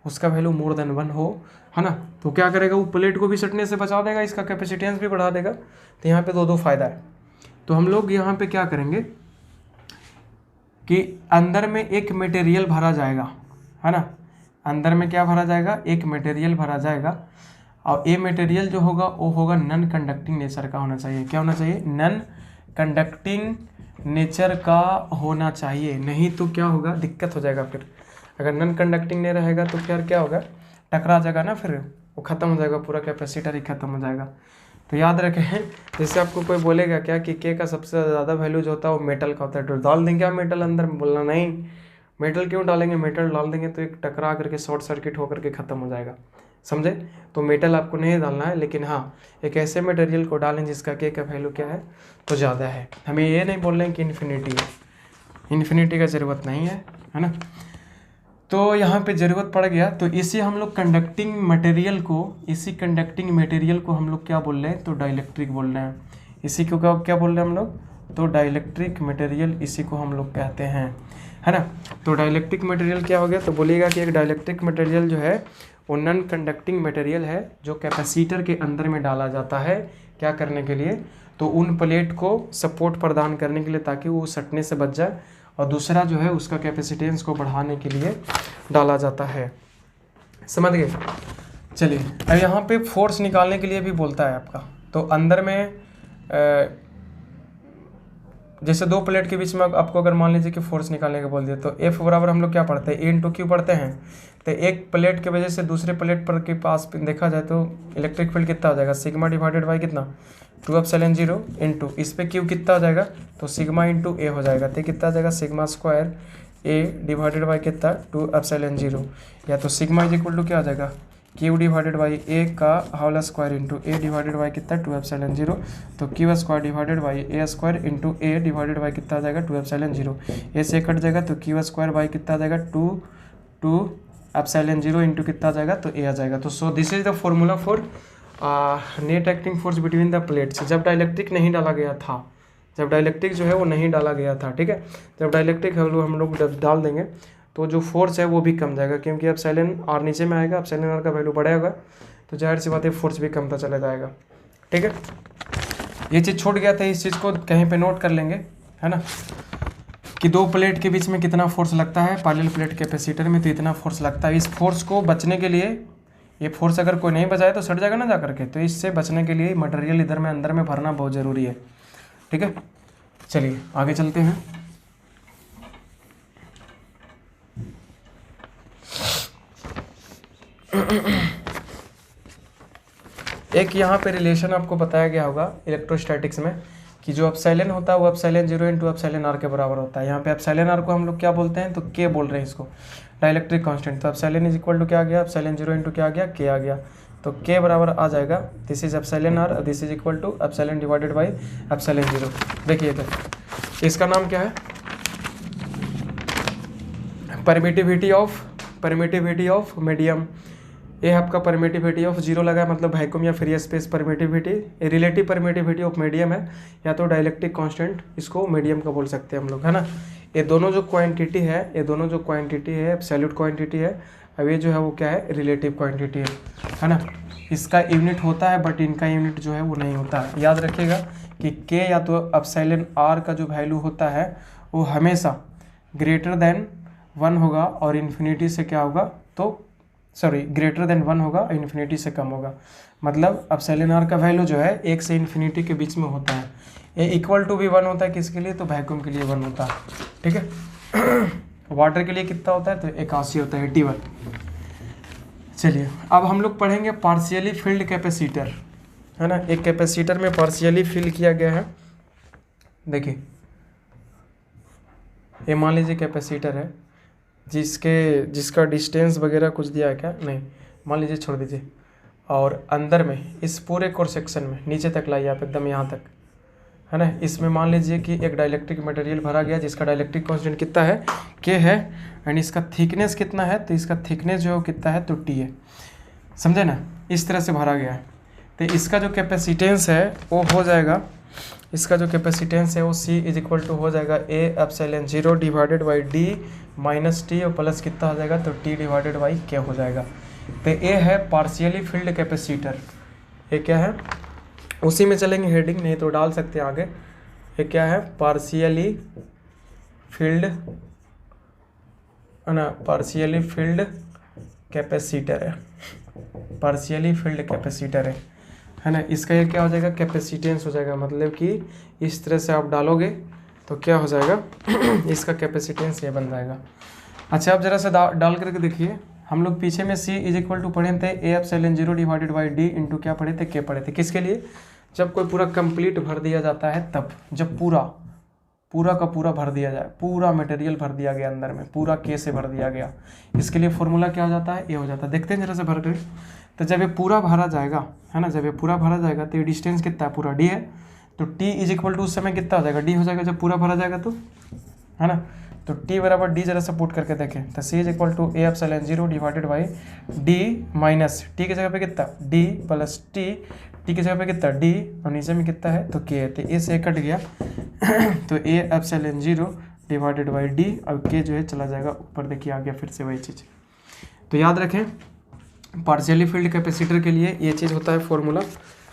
S1: उसका वैल्यू मोर देन 1 हो, है ना। तो क्या करेगा, वो प्लेट को भी सटने से बचा देगा, इसका कैपेसिटेंस भी बढ़ा देगा। तो यहाँ पे दो फ़ायदा है। तो हम लोग यहाँ पे क्या करेंगे कि अंदर में एक मटेरियल भरा जाएगा, है ना, अंदर में क्या भरा जाएगा, एक मटेरियल भरा जाएगा, और ये मटेरियल जो होगा वो होगा नॉन कंडक्टिंग नेचर का होना चाहिए। क्या होना चाहिए, नॉन कंडक्टिंग नेचर का होना चाहिए, नहीं तो क्या होगा, दिक्कत हो जाएगा। फिर अगर नॉन कंडक्टिंग नहीं रहेगा तो फिर क्या होगा, टकरा जाएगा ना, फिर वो ख़त्म हो जाएगा, पूरा कैपेसिटर ही ख़त्म हो जाएगा। तो याद रखें, जैसे आपको कोई बोलेगा क्या कि के का सबसे ज़्यादा वैल्यू जो होता है वो मेटल का होता है, तो डाल देंगे आप मेटल अंदर में, बोलना नहीं मेटल क्यों डालेंगे, मेटल डाल देंगे तो एक टकरा करके शॉर्ट सर्किट होकर के ख़त्म हो जाएगा, समझे। तो मेटल आपको नहीं डालना है, लेकिन हाँ एक ऐसे मटेरियल को डालें जिसका के का वैल्यू क्या है, तो ज़्यादा है। हमें ये नहीं बोल रहे हैं कि इन्फिनिटी है, इन्फिनिटी का ज़रूरत नहीं है ना। तो यहाँ पे ज़रूरत पड़ गया, तो इसी हम लोग कंडक्टिंग मटेरियल को, इसी कंडक्टिंग मटेरियल को हम लोग क्या बोल रहे हैं, तो डाइलेक्ट्रिक बोल रहे हैं। इसी को क्या बोल रहे हैं हम लोग, तो डाइलेक्ट्रिक मटेरियल इसी को हम लोग कहते हैं, है ना। तो डाइलेक्ट्रिक मटेरियल क्या हो गया, तो बोलिएगा कि एक डाइलेक्ट्रिक मटेरियल जो है वो नॉन कंडक्टिंग मटेरियल है जो कैपेसिटर के अंदर में डाला जाता है, क्या करने के लिए, तो उन प्लेट को सपोर्ट प्रदान करने के लिए, ताकि वो सटने से बच जाए, और दूसरा जो है उसका कैपेसिटेंस को बढ़ाने के लिए डाला जाता है, समझ गए। चलिए अब यहाँ पे फोर्स निकालने के लिए भी बोलता है आपका, तो अंदर में जैसे दो प्लेट के बीच में आपको अगर मान लीजिए कि फोर्स निकालने का बोल दिया, तो F बराबर हम लोग क्या पढ़ते हैं, A इंटू क्यू पढ़ते हैं। तो एक प्लेट के वजह से दूसरे प्लेट पर के पास देखा जाए तो इलेक्ट्रिक फील्ड कितना हो जाएगा, सिग्मा डिवाइडेड बाई कितना, 2 एप्सिलॉन 0 इंटू इस पे क्यू कितना हो जाएगा, तो सिग्मा इंटू ए हो जाएगा। तो कितना आ जाएगा, sigma square A divided by कितना, 2 एप्सिलॉन 0, या तो सिग्मा इज इक्वल टू क्या हो जाएगा, क्यू डिवाइडेड बाई ए का whole square into A divided by कितना, 2 एप्सिलॉन 0। तो Q square divided by A square into A divided by कितना आ जाएगा, 2 एप्सिलॉन 0। ए से कट जाएगा तो क्यू स्क्वायर बाई कितना आ जाएगा, 2 एप्सिलॉन 0 इंटू कितना आ जाएगा, तो ए आ जाएगा। तो so this is the formula for net acting force between the plates, जब डाइलेक्ट्रिक नहीं डाला गया था, जब डाइलेक्ट्रिक जो है वो नहीं डाला गया था, ठीक है। जब डाइलेक्ट्रिक हम लोग डाल देंगे तो जो फोर्स है वो भी कम जाएगा, क्योंकि एप्सिलॉन आर नीचे में आएगा, एप्सिलॉन आर का वैल्यू बढ़ेगा, तो जाहिर सी बात है फोर्स भी कमता चला जाएगा, ठीक है। ये चीज़ छूट गया था, इस चीज़ को कहीं पे नोट कर लेंगे है ना, कि दो प्लेट के बीच में कितना फोर्स लगता है पैरेलल प्लेट कैपेसिटर में, तो इतना फोर्स लगता है। इस फोर्स को बचने के लिए, ये फोर्स अगर कोई नहीं बचाए तो सट जाएगा ना जा करके, तो इससे बचने के लिए मटेरियल इधर में अंदर में भरना बहुत ज़रूरी है। ठीक है, चलिए आगे चलते हैं। एक यहाँ पे रिलेशन आपको बताया गया होगा इलेक्ट्रोस्टैटिक्स में कि जो एप्सिलॉन होता है वो एप्सिलॉन 0 इंटू एप्सिलॉन आर के बराबर होता है। यहाँ पे एप्सिलॉन आर को हम लोग क्या बोलते हैं, तो के बोल रहे हैं इसको, डाइलेक्ट्रिक कांस्टेंट। तो एप्सिलॉन इज इक्वल टू क्या आ गया, एप्सिलॉन 0 इंटू क्या आ गया, के आ गया। तो के बराबर आ जाएगा, this is epsilon R, this is equal to epsilon divided by epsilon 0। देखिए तो इसका नाम क्या है, परमिटिविटी ऑफ मीडियम। ये आपका परमिटिविटी ऑफ 0 लगा है, मतलब वैक्यूम या free space permittivity. Relative permittivity of medium है, या तो डाइलेक्ट्रिक कांस्टेंट, इसको मीडियम का बोल सकते हैं हम लोग, है ना। ये दोनों जो क्वांटिटी है, एब्सोल्यूट क्वांटिटी है, अब ये जो है वो क्या है, रिलेटिव क्वांटिटी है ना। इसका यूनिट होता है बट इनका यूनिट जो है वो नहीं होता है। याद रखिएगा कि के या तो एप्सिलॉन आर का जो वैल्यू होता है वो हमेशा ग्रेटर देन 1 होगा और इन्फिनिटी से क्या होगा, तो ग्रेटर देन 1 होगा, इन्फिनिटी से कम होगा। मतलब एप्सिलॉन आर का वैल्यू जो है 1 से इन्फिनिटी के बीच में होता है। ये इक्वल टू भी 1 होता है किसके लिए, तो वैक्यूम के लिए 1 होता है। ठीक है, वाटर के लिए कितना होता है, तो 81 होता है, 81। चलिए अब हम लोग पढ़ेंगे पार्शियली फिल्ड कैपेसिटर, है ना। एक कैपेसिटर में पार्शियली फिल किया गया है। देखिए ये मान लीजिए कैपेसिटर है जिसका डिस्टेंस वगैरह कुछ दिया है क्या, नहीं, मान लीजिए छोड़ दीजिए। और अंदर में इस पूरे क्रॉस सेक्शन में नीचे तक लाइए आप, एकदम यहाँ तक, है ना। इसमें मान लीजिए कि एक डाइलेक्ट्रिक मटेरियल भरा गया जिसका डाइलेक्ट्रिक कांस्टेंट कितना है, के है, एंड इसका थिकनेस कितना है, तो इसका थिकनेस जो है वो कितना है, तो टी है। समझे ना, इस तरह से भरा गया है। तो इसका जो कैपेसिटेंस है वो हो जाएगा, इसका जो कैपेसिटेंस है वो C इज इक्वल टू हो जाएगा A epsilon 0 divided by D minus T और प्लस कितना हो जाएगा, तो T डिवाइडेड बाई K हो जाएगा। तो ये है पार्शियली फिल्ड कैपेसिटर। ये क्या है, उसी में चलेंगे, हेडिंग नहीं तो डाल सकते हैं आगे। ये क्या है, पार्शियली फिल्ड, है ना, पार्शियली फिल्ड कैपेसिटर है, पार्शियली फिल्ड कैपेसिटर है ना। इसका ये क्या हो जाएगा, कैपेसिटेंस हो जाएगा। मतलब कि इस तरह से आप डालोगे तो क्या हो जाएगा इसका कैपेसिटेंस ये बन जाएगा। अच्छा आप जरा सा डाल करके देखिए, हम लोग पीछे में C इज इक्वल टू पढ़े थे A epsilon 0 divided by D into क्या पढ़े थे, के पढ़े थे। किसके लिए, जब कोई पूरा कंप्लीट भर दिया जाता है तब, जब पूरा का पूरा भर दिया जाए, पूरा मटेरियल भर दिया गया अंदर में, पूरा के से भर दिया गया, इसके लिए फॉर्मूला क्या हो जाता है, ये हो जाता है। देखते हैं जरा से भर कर। तो जब ये पूरा भरा जाएगा, है ना, जब ये पूरा भरा जाएगा तो ये डिस्टेंस कितना है, पूरा D है, तो T इज इक्वल टू उस समय कितना हो जाएगा, D हो जाएगा जब पूरा भरा जाएगा, तो है ना। तो T बराबर D जरा सा पुट करके देखें, तो C is equal to A epsilon 0 divided by D minus T की जगह पे कितना D प्लस T की जगह पे कितना D और नीचे में कितना है, तो K है। तो A से कट गया तो A epsilon 0 divided by D और K जो है चला जाएगा ऊपर, देखिए आ गया फिर से वही चीज़। तो याद रखें पार्शियली फील्ड कैपेसिटर के लिए ये चीज़ होता है फॉर्मूला,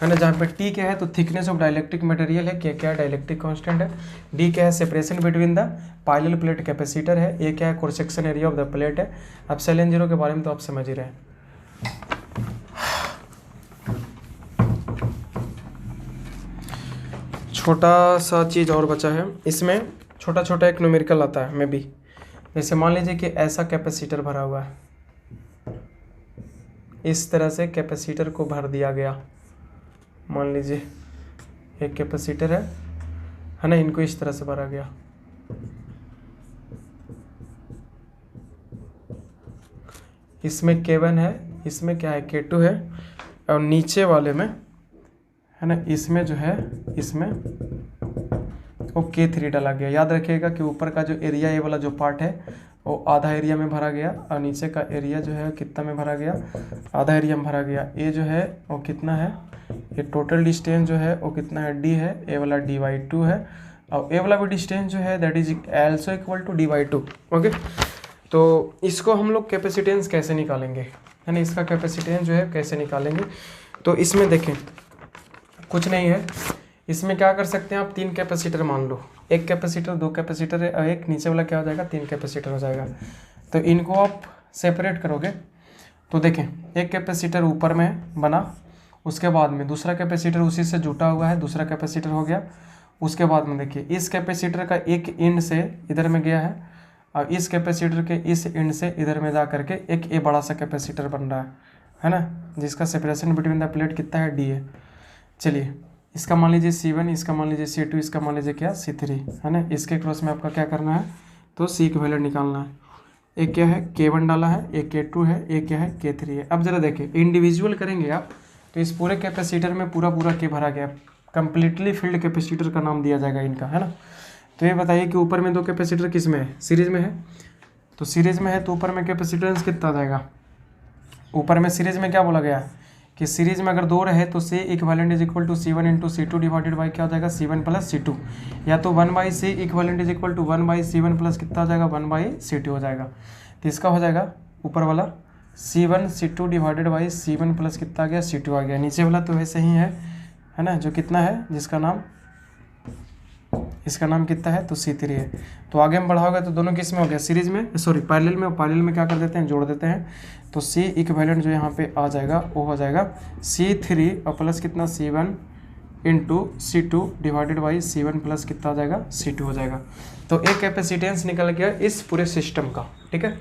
S1: है ना, जहाँ पे टी क्या है तो थिकनेस ऑफ डाइलेक्ट्रिक मटेरियल है, क्या है डाइलेक्ट्रिक कांस्टेंट है, डी क्या है separation between the parallel plate capacitor है, ए क्या है cross section area of the plate है। एप्सिलॉन 0 के बारे में तो आप समझ ही रहे हैं। छोटा सा चीज़ और बचा है, इसमें छोटा छोटा एक न्यूमेरिकल आता है, मैं भी जैसे मान लीजिए कि ऐसा कैपेसिटर भरा हुआ है, इस तरह से कैपेसिटर को भर दिया गया। मान लीजिए एक कैपेसिटर है ना, इनको इस तरह से भरा गया। इसमें K1 है, इसमें क्या है K2 है, और नीचे वाले में है ना, इसमें जो है इसमें वो K3 डाला गया। याद रखिएगा कि ऊपर का जो एरिया ये वाला जो पार्ट है वो आधा एरिया में भरा गया और नीचे का एरिया जो है कितना में भरा गया, आधा एरिया में भरा गया। ए जो है वो कितना है, ये टोटल डिस्टेंस जो है वो कितना है, D है, ए वाला D/2 है, और ए वाला भी डिस्टेंस जो है that is also equal to D/2। Okay, तो इसको हम लोग कैपेसिटेंस कैसे निकालेंगे, है ना, इसका कैपेसिटेंस जो है कैसे निकालेंगे। तो इसमें देखें कुछ नहीं है, इसमें क्या कर सकते हैं आप, 3 कैपेसिटर मान लो, एक कैपेसिटर, दो कैपेसिटर है, और एक नीचे वाला क्या हो जाएगा, 3 कैपेसिटर हो जाएगा। तो इनको आप सेपरेट करोगे तो देखें, एक कैपेसिटर ऊपर में बना, उसके बाद में दूसरा कैपेसिटर उसी से जुटा हुआ है, दूसरा कैपेसिटर हो गया। उसके बाद में देखिए इस कैपेसिटर का एक एंड से इधर में गया है, और इस कैपेसिटर के इस एंड से इधर में जा करके एक ये बड़ा सा कैपेसिटर बन रहा है ना, जिसका सेपरेशन बिटवीन द प्लेट कितना है, डी है। चलिए इसका मान लीजिए C1, इसका मान लीजिए C2, इसका मान लीजिए क्या C3, है ना। इसके क्रॉस में आपका क्या करना है, तो C की वैल्यू निकालना है। एक क्या है K1 डाला है, एक K2 है, एक क्या है K3 है। अब जरा देखिए इंडिविजुअल करेंगे आप तो इस पूरे कैपेसिटर में पूरा K भरा गया, कंप्लीटली फील्ड कैपेसिटर का नाम दिया जाएगा इनका, है ना। तो ये बताइए कि ऊपर में दो कैपेसिटर किस में है, सीरीज में है। तो सीरीज में है तो ऊपर में कैपेसिटेंस कितना आ जाएगा, ऊपर में सीरीज में क्या बोला गया कि सीरीज में अगर दो रहे तो C equivalent is equal to C1 into C2 divided by क्या हो जाएगा, C1 प्लस C2, या तो 1/C equivalent is equal to 1/C1 plus कितना हो जाएगा, 1/C2 हो जाएगा। तो इसका हो जाएगा ऊपर वाला C1 C2 divided by C1 plus कितना आ गया, C2 आ गया। नीचे वाला तो वैसे ही है ना, जो कितना है, जिसका नाम, इसका नाम कितना है, तो C3 है। तो आगे हम बढ़ाओगे तो दोनों किस में हो गया, सीरीज में, सॉरी पैरेलल में, पैरेलल में क्या कर देते हैं, जोड़ देते हैं। तो C इक्विवेलेंट जो यहाँ पे आ जाएगा वो हो जाएगा C3 और प्लस कितना C1 into C2 divided by C1 plus कितना आ जाएगा, C2 हो जाएगा। तो एक कैपेसिटेंस निकल गया इस पूरे सिस्टम का, ठीक है।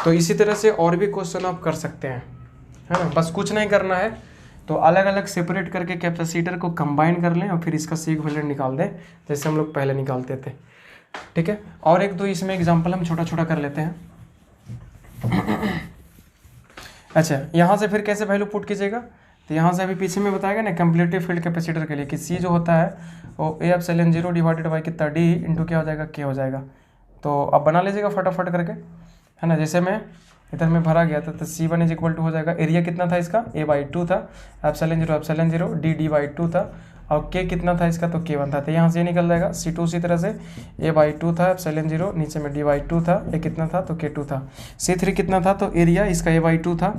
S1: तो इसी तरह से और भी क्वेश्चन आप कर सकते हैं, है ना। बस कुछ नहीं करना है, तो अलग अलग सेपरेट करके कैपेसिटर को कंबाइन कर लें और फिर इसका C इक्विवेलेंट निकाल दें, जैसे हम लोग पहले निकालते थे, ठीक है। और एक दो इसमें एग्जांपल हम छोटा छोटा कर लेते हैं। अच्छा, यहाँ से फिर कैसे वैल्यू पुट कीजिएगा, तो यहाँ से अभी पीछे में बताएगा ना कंप्लीटिव फील्ड कैपेसिटर के लिए कि C जो होता है वो A/0 डिवाइडेड बाई कितना D इंटू क्या हो जाएगा, K हो जाएगा। तो अब बना लीजिएगा फटाफट करके, है ना। जैसे मैं इधर में भरा गया था तो C1 इज इक्वल टू हो जाएगा, एरिया कितना था इसका, A/2 था, ε0 D/2 था, और K कितना था इसका, तो K1 था। तो यहाँ से ये निकल जाएगा C2 उसी तरह से A/2 था, ε0 नीचे में D/2 था, ये कितना था, तो K2 था। C3 कितना था, तो एरिया इसका A/2 था,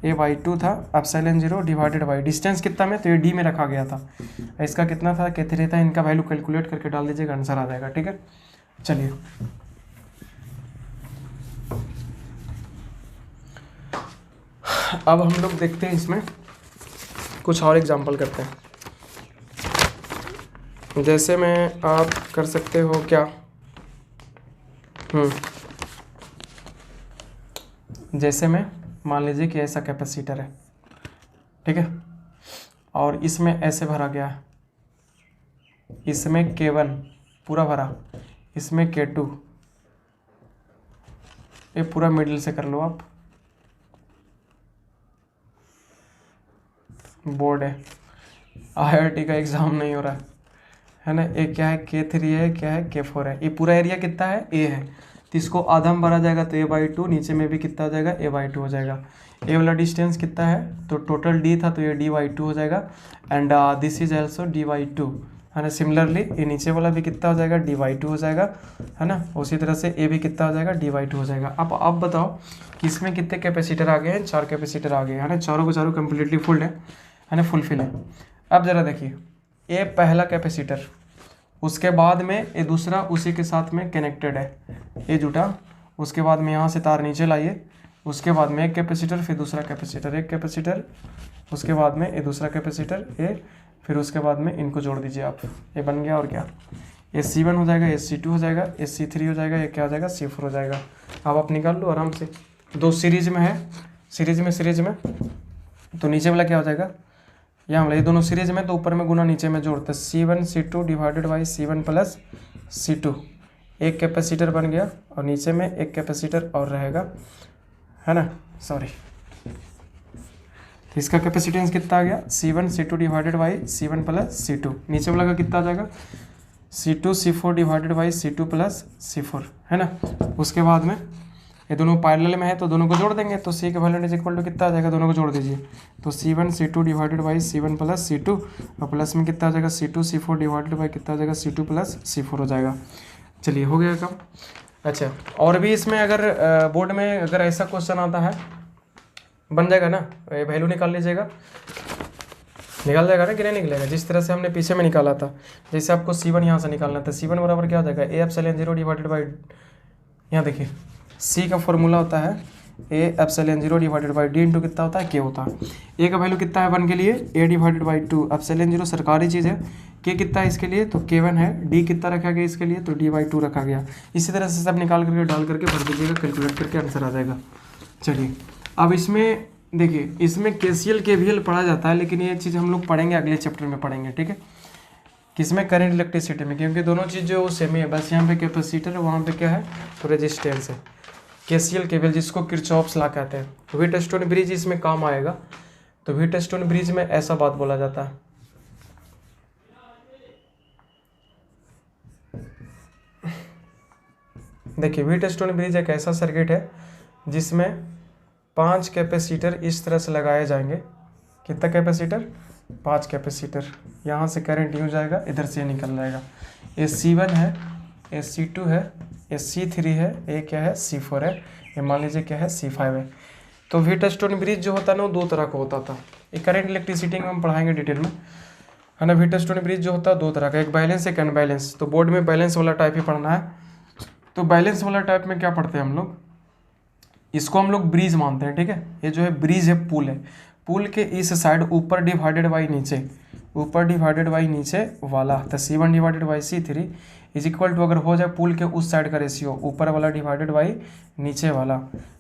S1: ε0 डिवाइडेड बाई डिस्टेंस कितना में, तो ये D में रखा गया था। इसका कितना था, K3 था। इनका वैल्यू कैलकुलेट करके डाल दीजिएगा, आंसर आ जाएगा, ठीक है। चलिए अब हम लोग देखते हैं इसमें कुछ और एग्जांपल करते हैं। जैसे में आप कर सकते हो क्या, जैसे में मान लीजिए कि ऐसा कैपेसिटर है, ठीक है, और इसमें ऐसे भरा गया है, इसमें K1 पूरा भरा, इसमें K2, ये पूरा मिडिल से कर लो आप, बोर्ड है, IIT का एग्ज़ाम नहीं हो रहा है ना। एक क्या है K3 है, क्या है K4 है। ये पूरा एरिया कितना है, A है, तो इसको आधा में भरा जाएगा तो A/2, नीचे में भी कितना हो जाएगा, A/2 हो जाएगा। ए वाला डिस्टेंस कितना है, तो टोटल D था तो ये D/2 हो जाएगा, and this is also D/2, है ना। सिमिलरली ये नीचे वाला भी कितना हो जाएगा, D/2 हो जाएगा, है ना। उसी तरह से ए भी कितना हो जाएगा, D/2 हो जाएगा। अब आप बताओ कि इसमें कितने कैपेसिटर आ गए हैं, 4 कैपेसिटर आ गए हैं, है ना। चारों के चारों कम्प्लीटली फुल है ना, फुलफिल है। अब ज़रा देखिए, ये पहला कैपेसिटर, उसके बाद में ये दूसरा उसी के साथ में कनेक्टेड है, ये जुटा, उसके बाद में यहाँ से तार नीचे लाइए, उसके बाद में एक कैपेसिटर, फिर दूसरा कैपेसिटर, एक कैपेसिटर, उसके बाद में ये दूसरा कैपेसिटर, ये, फिर उसके बाद में इनको जोड़ दीजिए आप, ये बन गया। और क्या, ये C1 हो जाएगा, ये C2 हो जाएगा, ये C3 हो जाएगा, ये क्या हो जाएगा, C4 हो जाएगा। अब आप निकाल लो आराम से, दो सीरीज में है, सीरीज में तो नीचे वाला क्या हो जाएगा, यहाँ वाला, ये दोनों सीरीज में तो ऊपर में गुना नीचे में जोड़ते, C1 C2 divided by C1 plus C2, एक कैपेसिटर बन गया, और नीचे में एक कैपेसिटर और रहेगा, है ना, सॉरी। तो इसका कैपेसिटेंस कितना आ गया, C1 C2 divided by C1 plus C2, नीचे वाला का कितना आ जाएगा, C2 C4 divided by C2 plus C4, है ना। उसके बाद में ये दोनों पैरेलल में है तो दोनों को जोड़ देंगे, तो C equivalent is equal to कितना आ जाएगा, दोनों को जोड़ दीजिए, तो C1 C2 divided by C1 plus C2, और प्लस में कितना आ जाएगा, C2 C4 डिवाइडेड बाई कितना आ जाएगा, C2 प्लस C4 हो जाएगा। चलिए हो गया काम। अच्छा, और भी इसमें अगर बोर्ड में अगर ऐसा क्वेश्चन आता है, बन जाएगा ना, वैल्यू निकाल लीजिएगा। निकाल जाएगा ना कि नहीं निकलेगा, जिस तरह से हमने पीछे में निकाला था। जैसे आपको C1 यहाँ से निकालना था, C1 बराबर क्या हो जाएगा, ए एप्सिलॉन 0 डिवाइडेड बाई, यहाँ देखिए C का फॉर्मूला होता है A epsilon 0 divided by D into कितना होता है, के होता है। ए का वैल्यू कितना है 1 के लिए, ए डिवाइडेड बाई 2, एप्सिलॉन 0 सरकारी चीज़ है, के कितना है इसके लिए तो K1 है, डी कितना रखा गया इसके लिए तो D/2 रखा गया। इसी तरह से सब निकाल करके डाल करके भर दीजिएगा, कैलकुलेट करके आंसर आ जाएगा। चलिए अब इसमें देखिए, इसमें KCL KVL पढ़ा जाता है, लेकिन ये चीज़ हम लोग पढ़ेंगे अगले चैप्टर में पढ़ेंगे, ठीक है। किसमें, करंट इलेक्ट्रिसिटी में, क्योंकि दोनों चीज़ जो सेम ही है, बस यहाँ पे कैपेसिटर है, वहाँ पे क्या है तो रेजिस्टेंस है। KCL KVL जिसको किरचॉफ्स लॉ कहते हैं। व्हीटस्टोन ब्रिज इसमें काम आएगा। तो व्हीटस्टोन ब्रिज में ऐसा बात बोला जाता है, देखिए व्हीटस्टोन ब्रिज एक ऐसा सर्किट है जिसमें 5 कैपेसिटर इस तरह से लगाए जाएंगे। कितना कैपेसिटर, 5 कैपेसिटर। यहाँ से करंट यूँ जाएगा, इधर से निकल जाएगा। ये C1 है, ये C2 है, ये C3 है, ये क्या है C4 है, ये मान लीजिए क्या है C5 है। तो व्हीटस्टोन ब्रिज जो होता है ना वो 2 तरह का होता था। ये करंट इलेक्ट्रिसिटी में हम पढ़ाएंगे डिटेल में, है ना। व्हीटस्टोन ब्रिज जो होता है 2 तरह का, एक बैलेंस एक अनबैलेंस। तो बोर्ड में बैलेंस वाला टाइप ही पढ़ना है। तो बैलेंस वाला टाइप में क्या पढ़ते हैं हम लोग, इसको हम लोग ब्रिज मानते हैं, ठीक है। ये जो है ब्रिज है, पुल है, पुल के इस साइड ऊपर डिवाइडेड बाई नीचे, ऊपर डिवाइडेड बाई नीचे वाला, तो C1 divided by C3 is equal to, अगर हो जाए पुल के उस साइड का रेशियो, ऊपर वाला डिवाइडेड बाई नीचे वाला,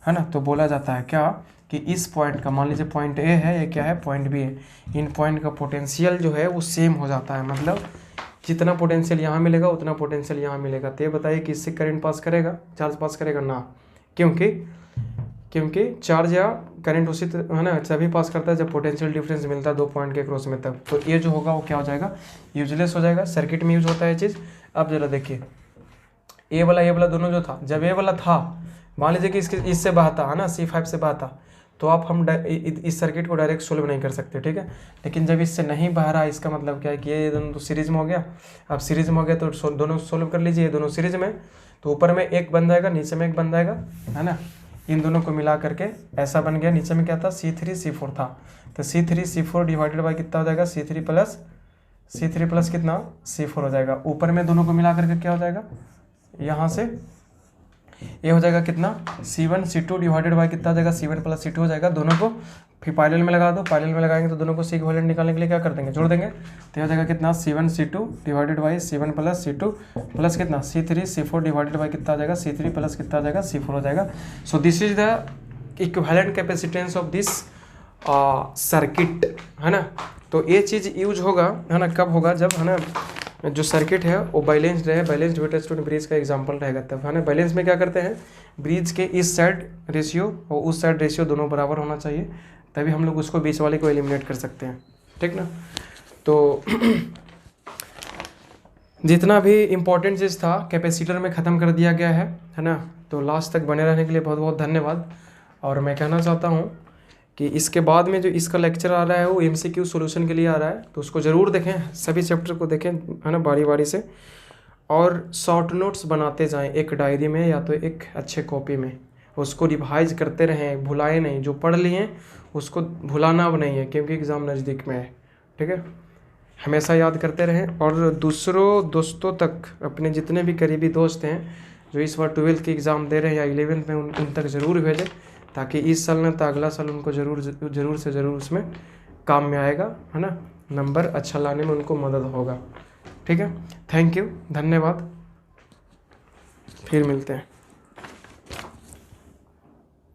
S1: है ना। तो बोला जाता है क्या कि इस पॉइंट का, मान लीजिए पॉइंट A है, ये क्या है पॉइंट B है, इन पॉइंट का पोटेंशियल जो है वो सेम हो जाता है। मतलब जितना पोटेंशियल यहाँ मिलेगा उतना पोटेंशियल यहाँ मिलेगा। तो ये बताइए कि इससे करंट पास करेगा, चार्ज पास करेगा ना, क्योंकि चार्ज या करंट उसी है ना सभी पास करता है जब पोटेंशियल डिफरेंस मिलता है 2 पॉइंट के क्रॉस में तब। तो ये जो होगा वो क्या हो जाएगा, यूजलेस हो जाएगा। सर्किट में यूज होता है ये चीज़। अब जरा देखिए, ए वाला दोनों जो था, जब ए वाला था मान लीजिए कि इससे बहता है ना, C5 से बहता, तो आप हम इस सर्किट को डायरेक्ट सोल्व नहीं कर सकते, ठीक है। लेकिन जब इससे नहीं बह रहा, इसका मतलब क्या है कि ये दोनों तो सीरीज में हो गया। अब सीरीज में हो गया तो दोनों सोल्व कर लीजिए, ये दोनों सीरीज में, तो ऊपर में एक बन जाएगा, नीचे में एक बन जाएगा, है ना। इन दोनों को मिला करके ऐसा बन गया। नीचे में क्या था, C3 C4 था, तो C3 C4 डिवाइडेड बाई कितना हो जाएगा, C3 प्लस कितना C4 हो जाएगा। ऊपर में दोनों को मिला करके क्या हो जाएगा, यहाँ से ये हो जाएगा कितना, C1 C2 डिवाइडेड बाई कितना हो जाएगा, C1 प्लस C2 हो जाएगा। दोनों को फिर पैरेलल में लगा दो, पैरेलल में लगाएंगे तो दोनों को C इक्विवेलेंट निकालने के लिए क्या कर देंगे, जोड़ देंगे। तो हो जाएगा कितना, C1 C2 divided by C1 plus C2 plus कितना C3 C4 डिवाइडेड बाई कितना आ जाएगा, C3 प्लस कितना आ जाएगा, C4 हो जाएगा। So this is the equivalent capacitance of this circuit, है ना। तो ये चीज़ यूज होगा, है ना, कब होगा, जब है ना जो सर्किट है वो बैलेंस्ड रहे। बैलेंस्ड व्हीटस्टोन ब्रिज का एग्जांपल रहेगा तब, है ना। बैलेंस में क्या करते हैं, ब्रिज के इस साइड रेशियो और उस साइड रेशियो दोनों बराबर होना चाहिए, तभी हम लोग उसको बीच वाले को एलिमिनेट कर सकते हैं, ठीक ना। तो जितना भी इम्पोर्टेंट चीज़ था कैपेसिटर में ख़त्म कर दिया गया है ना। तो लास्ट तक बने रहने के लिए बहुत बहुत धन्यवाद। और मैं कहना चाहता हूँ कि इसके बाद में जो इसका लेक्चर आ रहा है वो MCQ सॉल्यूशन के लिए आ रहा है, तो उसको ज़रूर देखें, सभी चैप्टर को देखें, है ना, बारी बारी से। और शॉर्ट नोट्स बनाते जाएं, एक डायरी में या तो एक अच्छे कॉपी में, उसको रिवाइज करते रहें, भुलाए नहीं। जो पढ़ लिए उसको भुलाना अब नहीं है, क्योंकि एग्ज़ाम नज़दीक में है, ठीक है। हमेशा याद करते रहें। और दूसरों दोस्तों तक, अपने जितने भी करीबी दोस्त हैं जो इस बार 12th की एग्ज़ाम दे रहे हैं या 11th में, उन तक ज़रूर भेजें, ताकि इस साल ना तो अगला साल उनको ज़रूर से ज़रूर उसमें काम में आएगा, है ना। नंबर अच्छा लाने में उनको मदद होगा, ठीक है। थैंक यू, धन्यवाद, फिर मिलते हैं।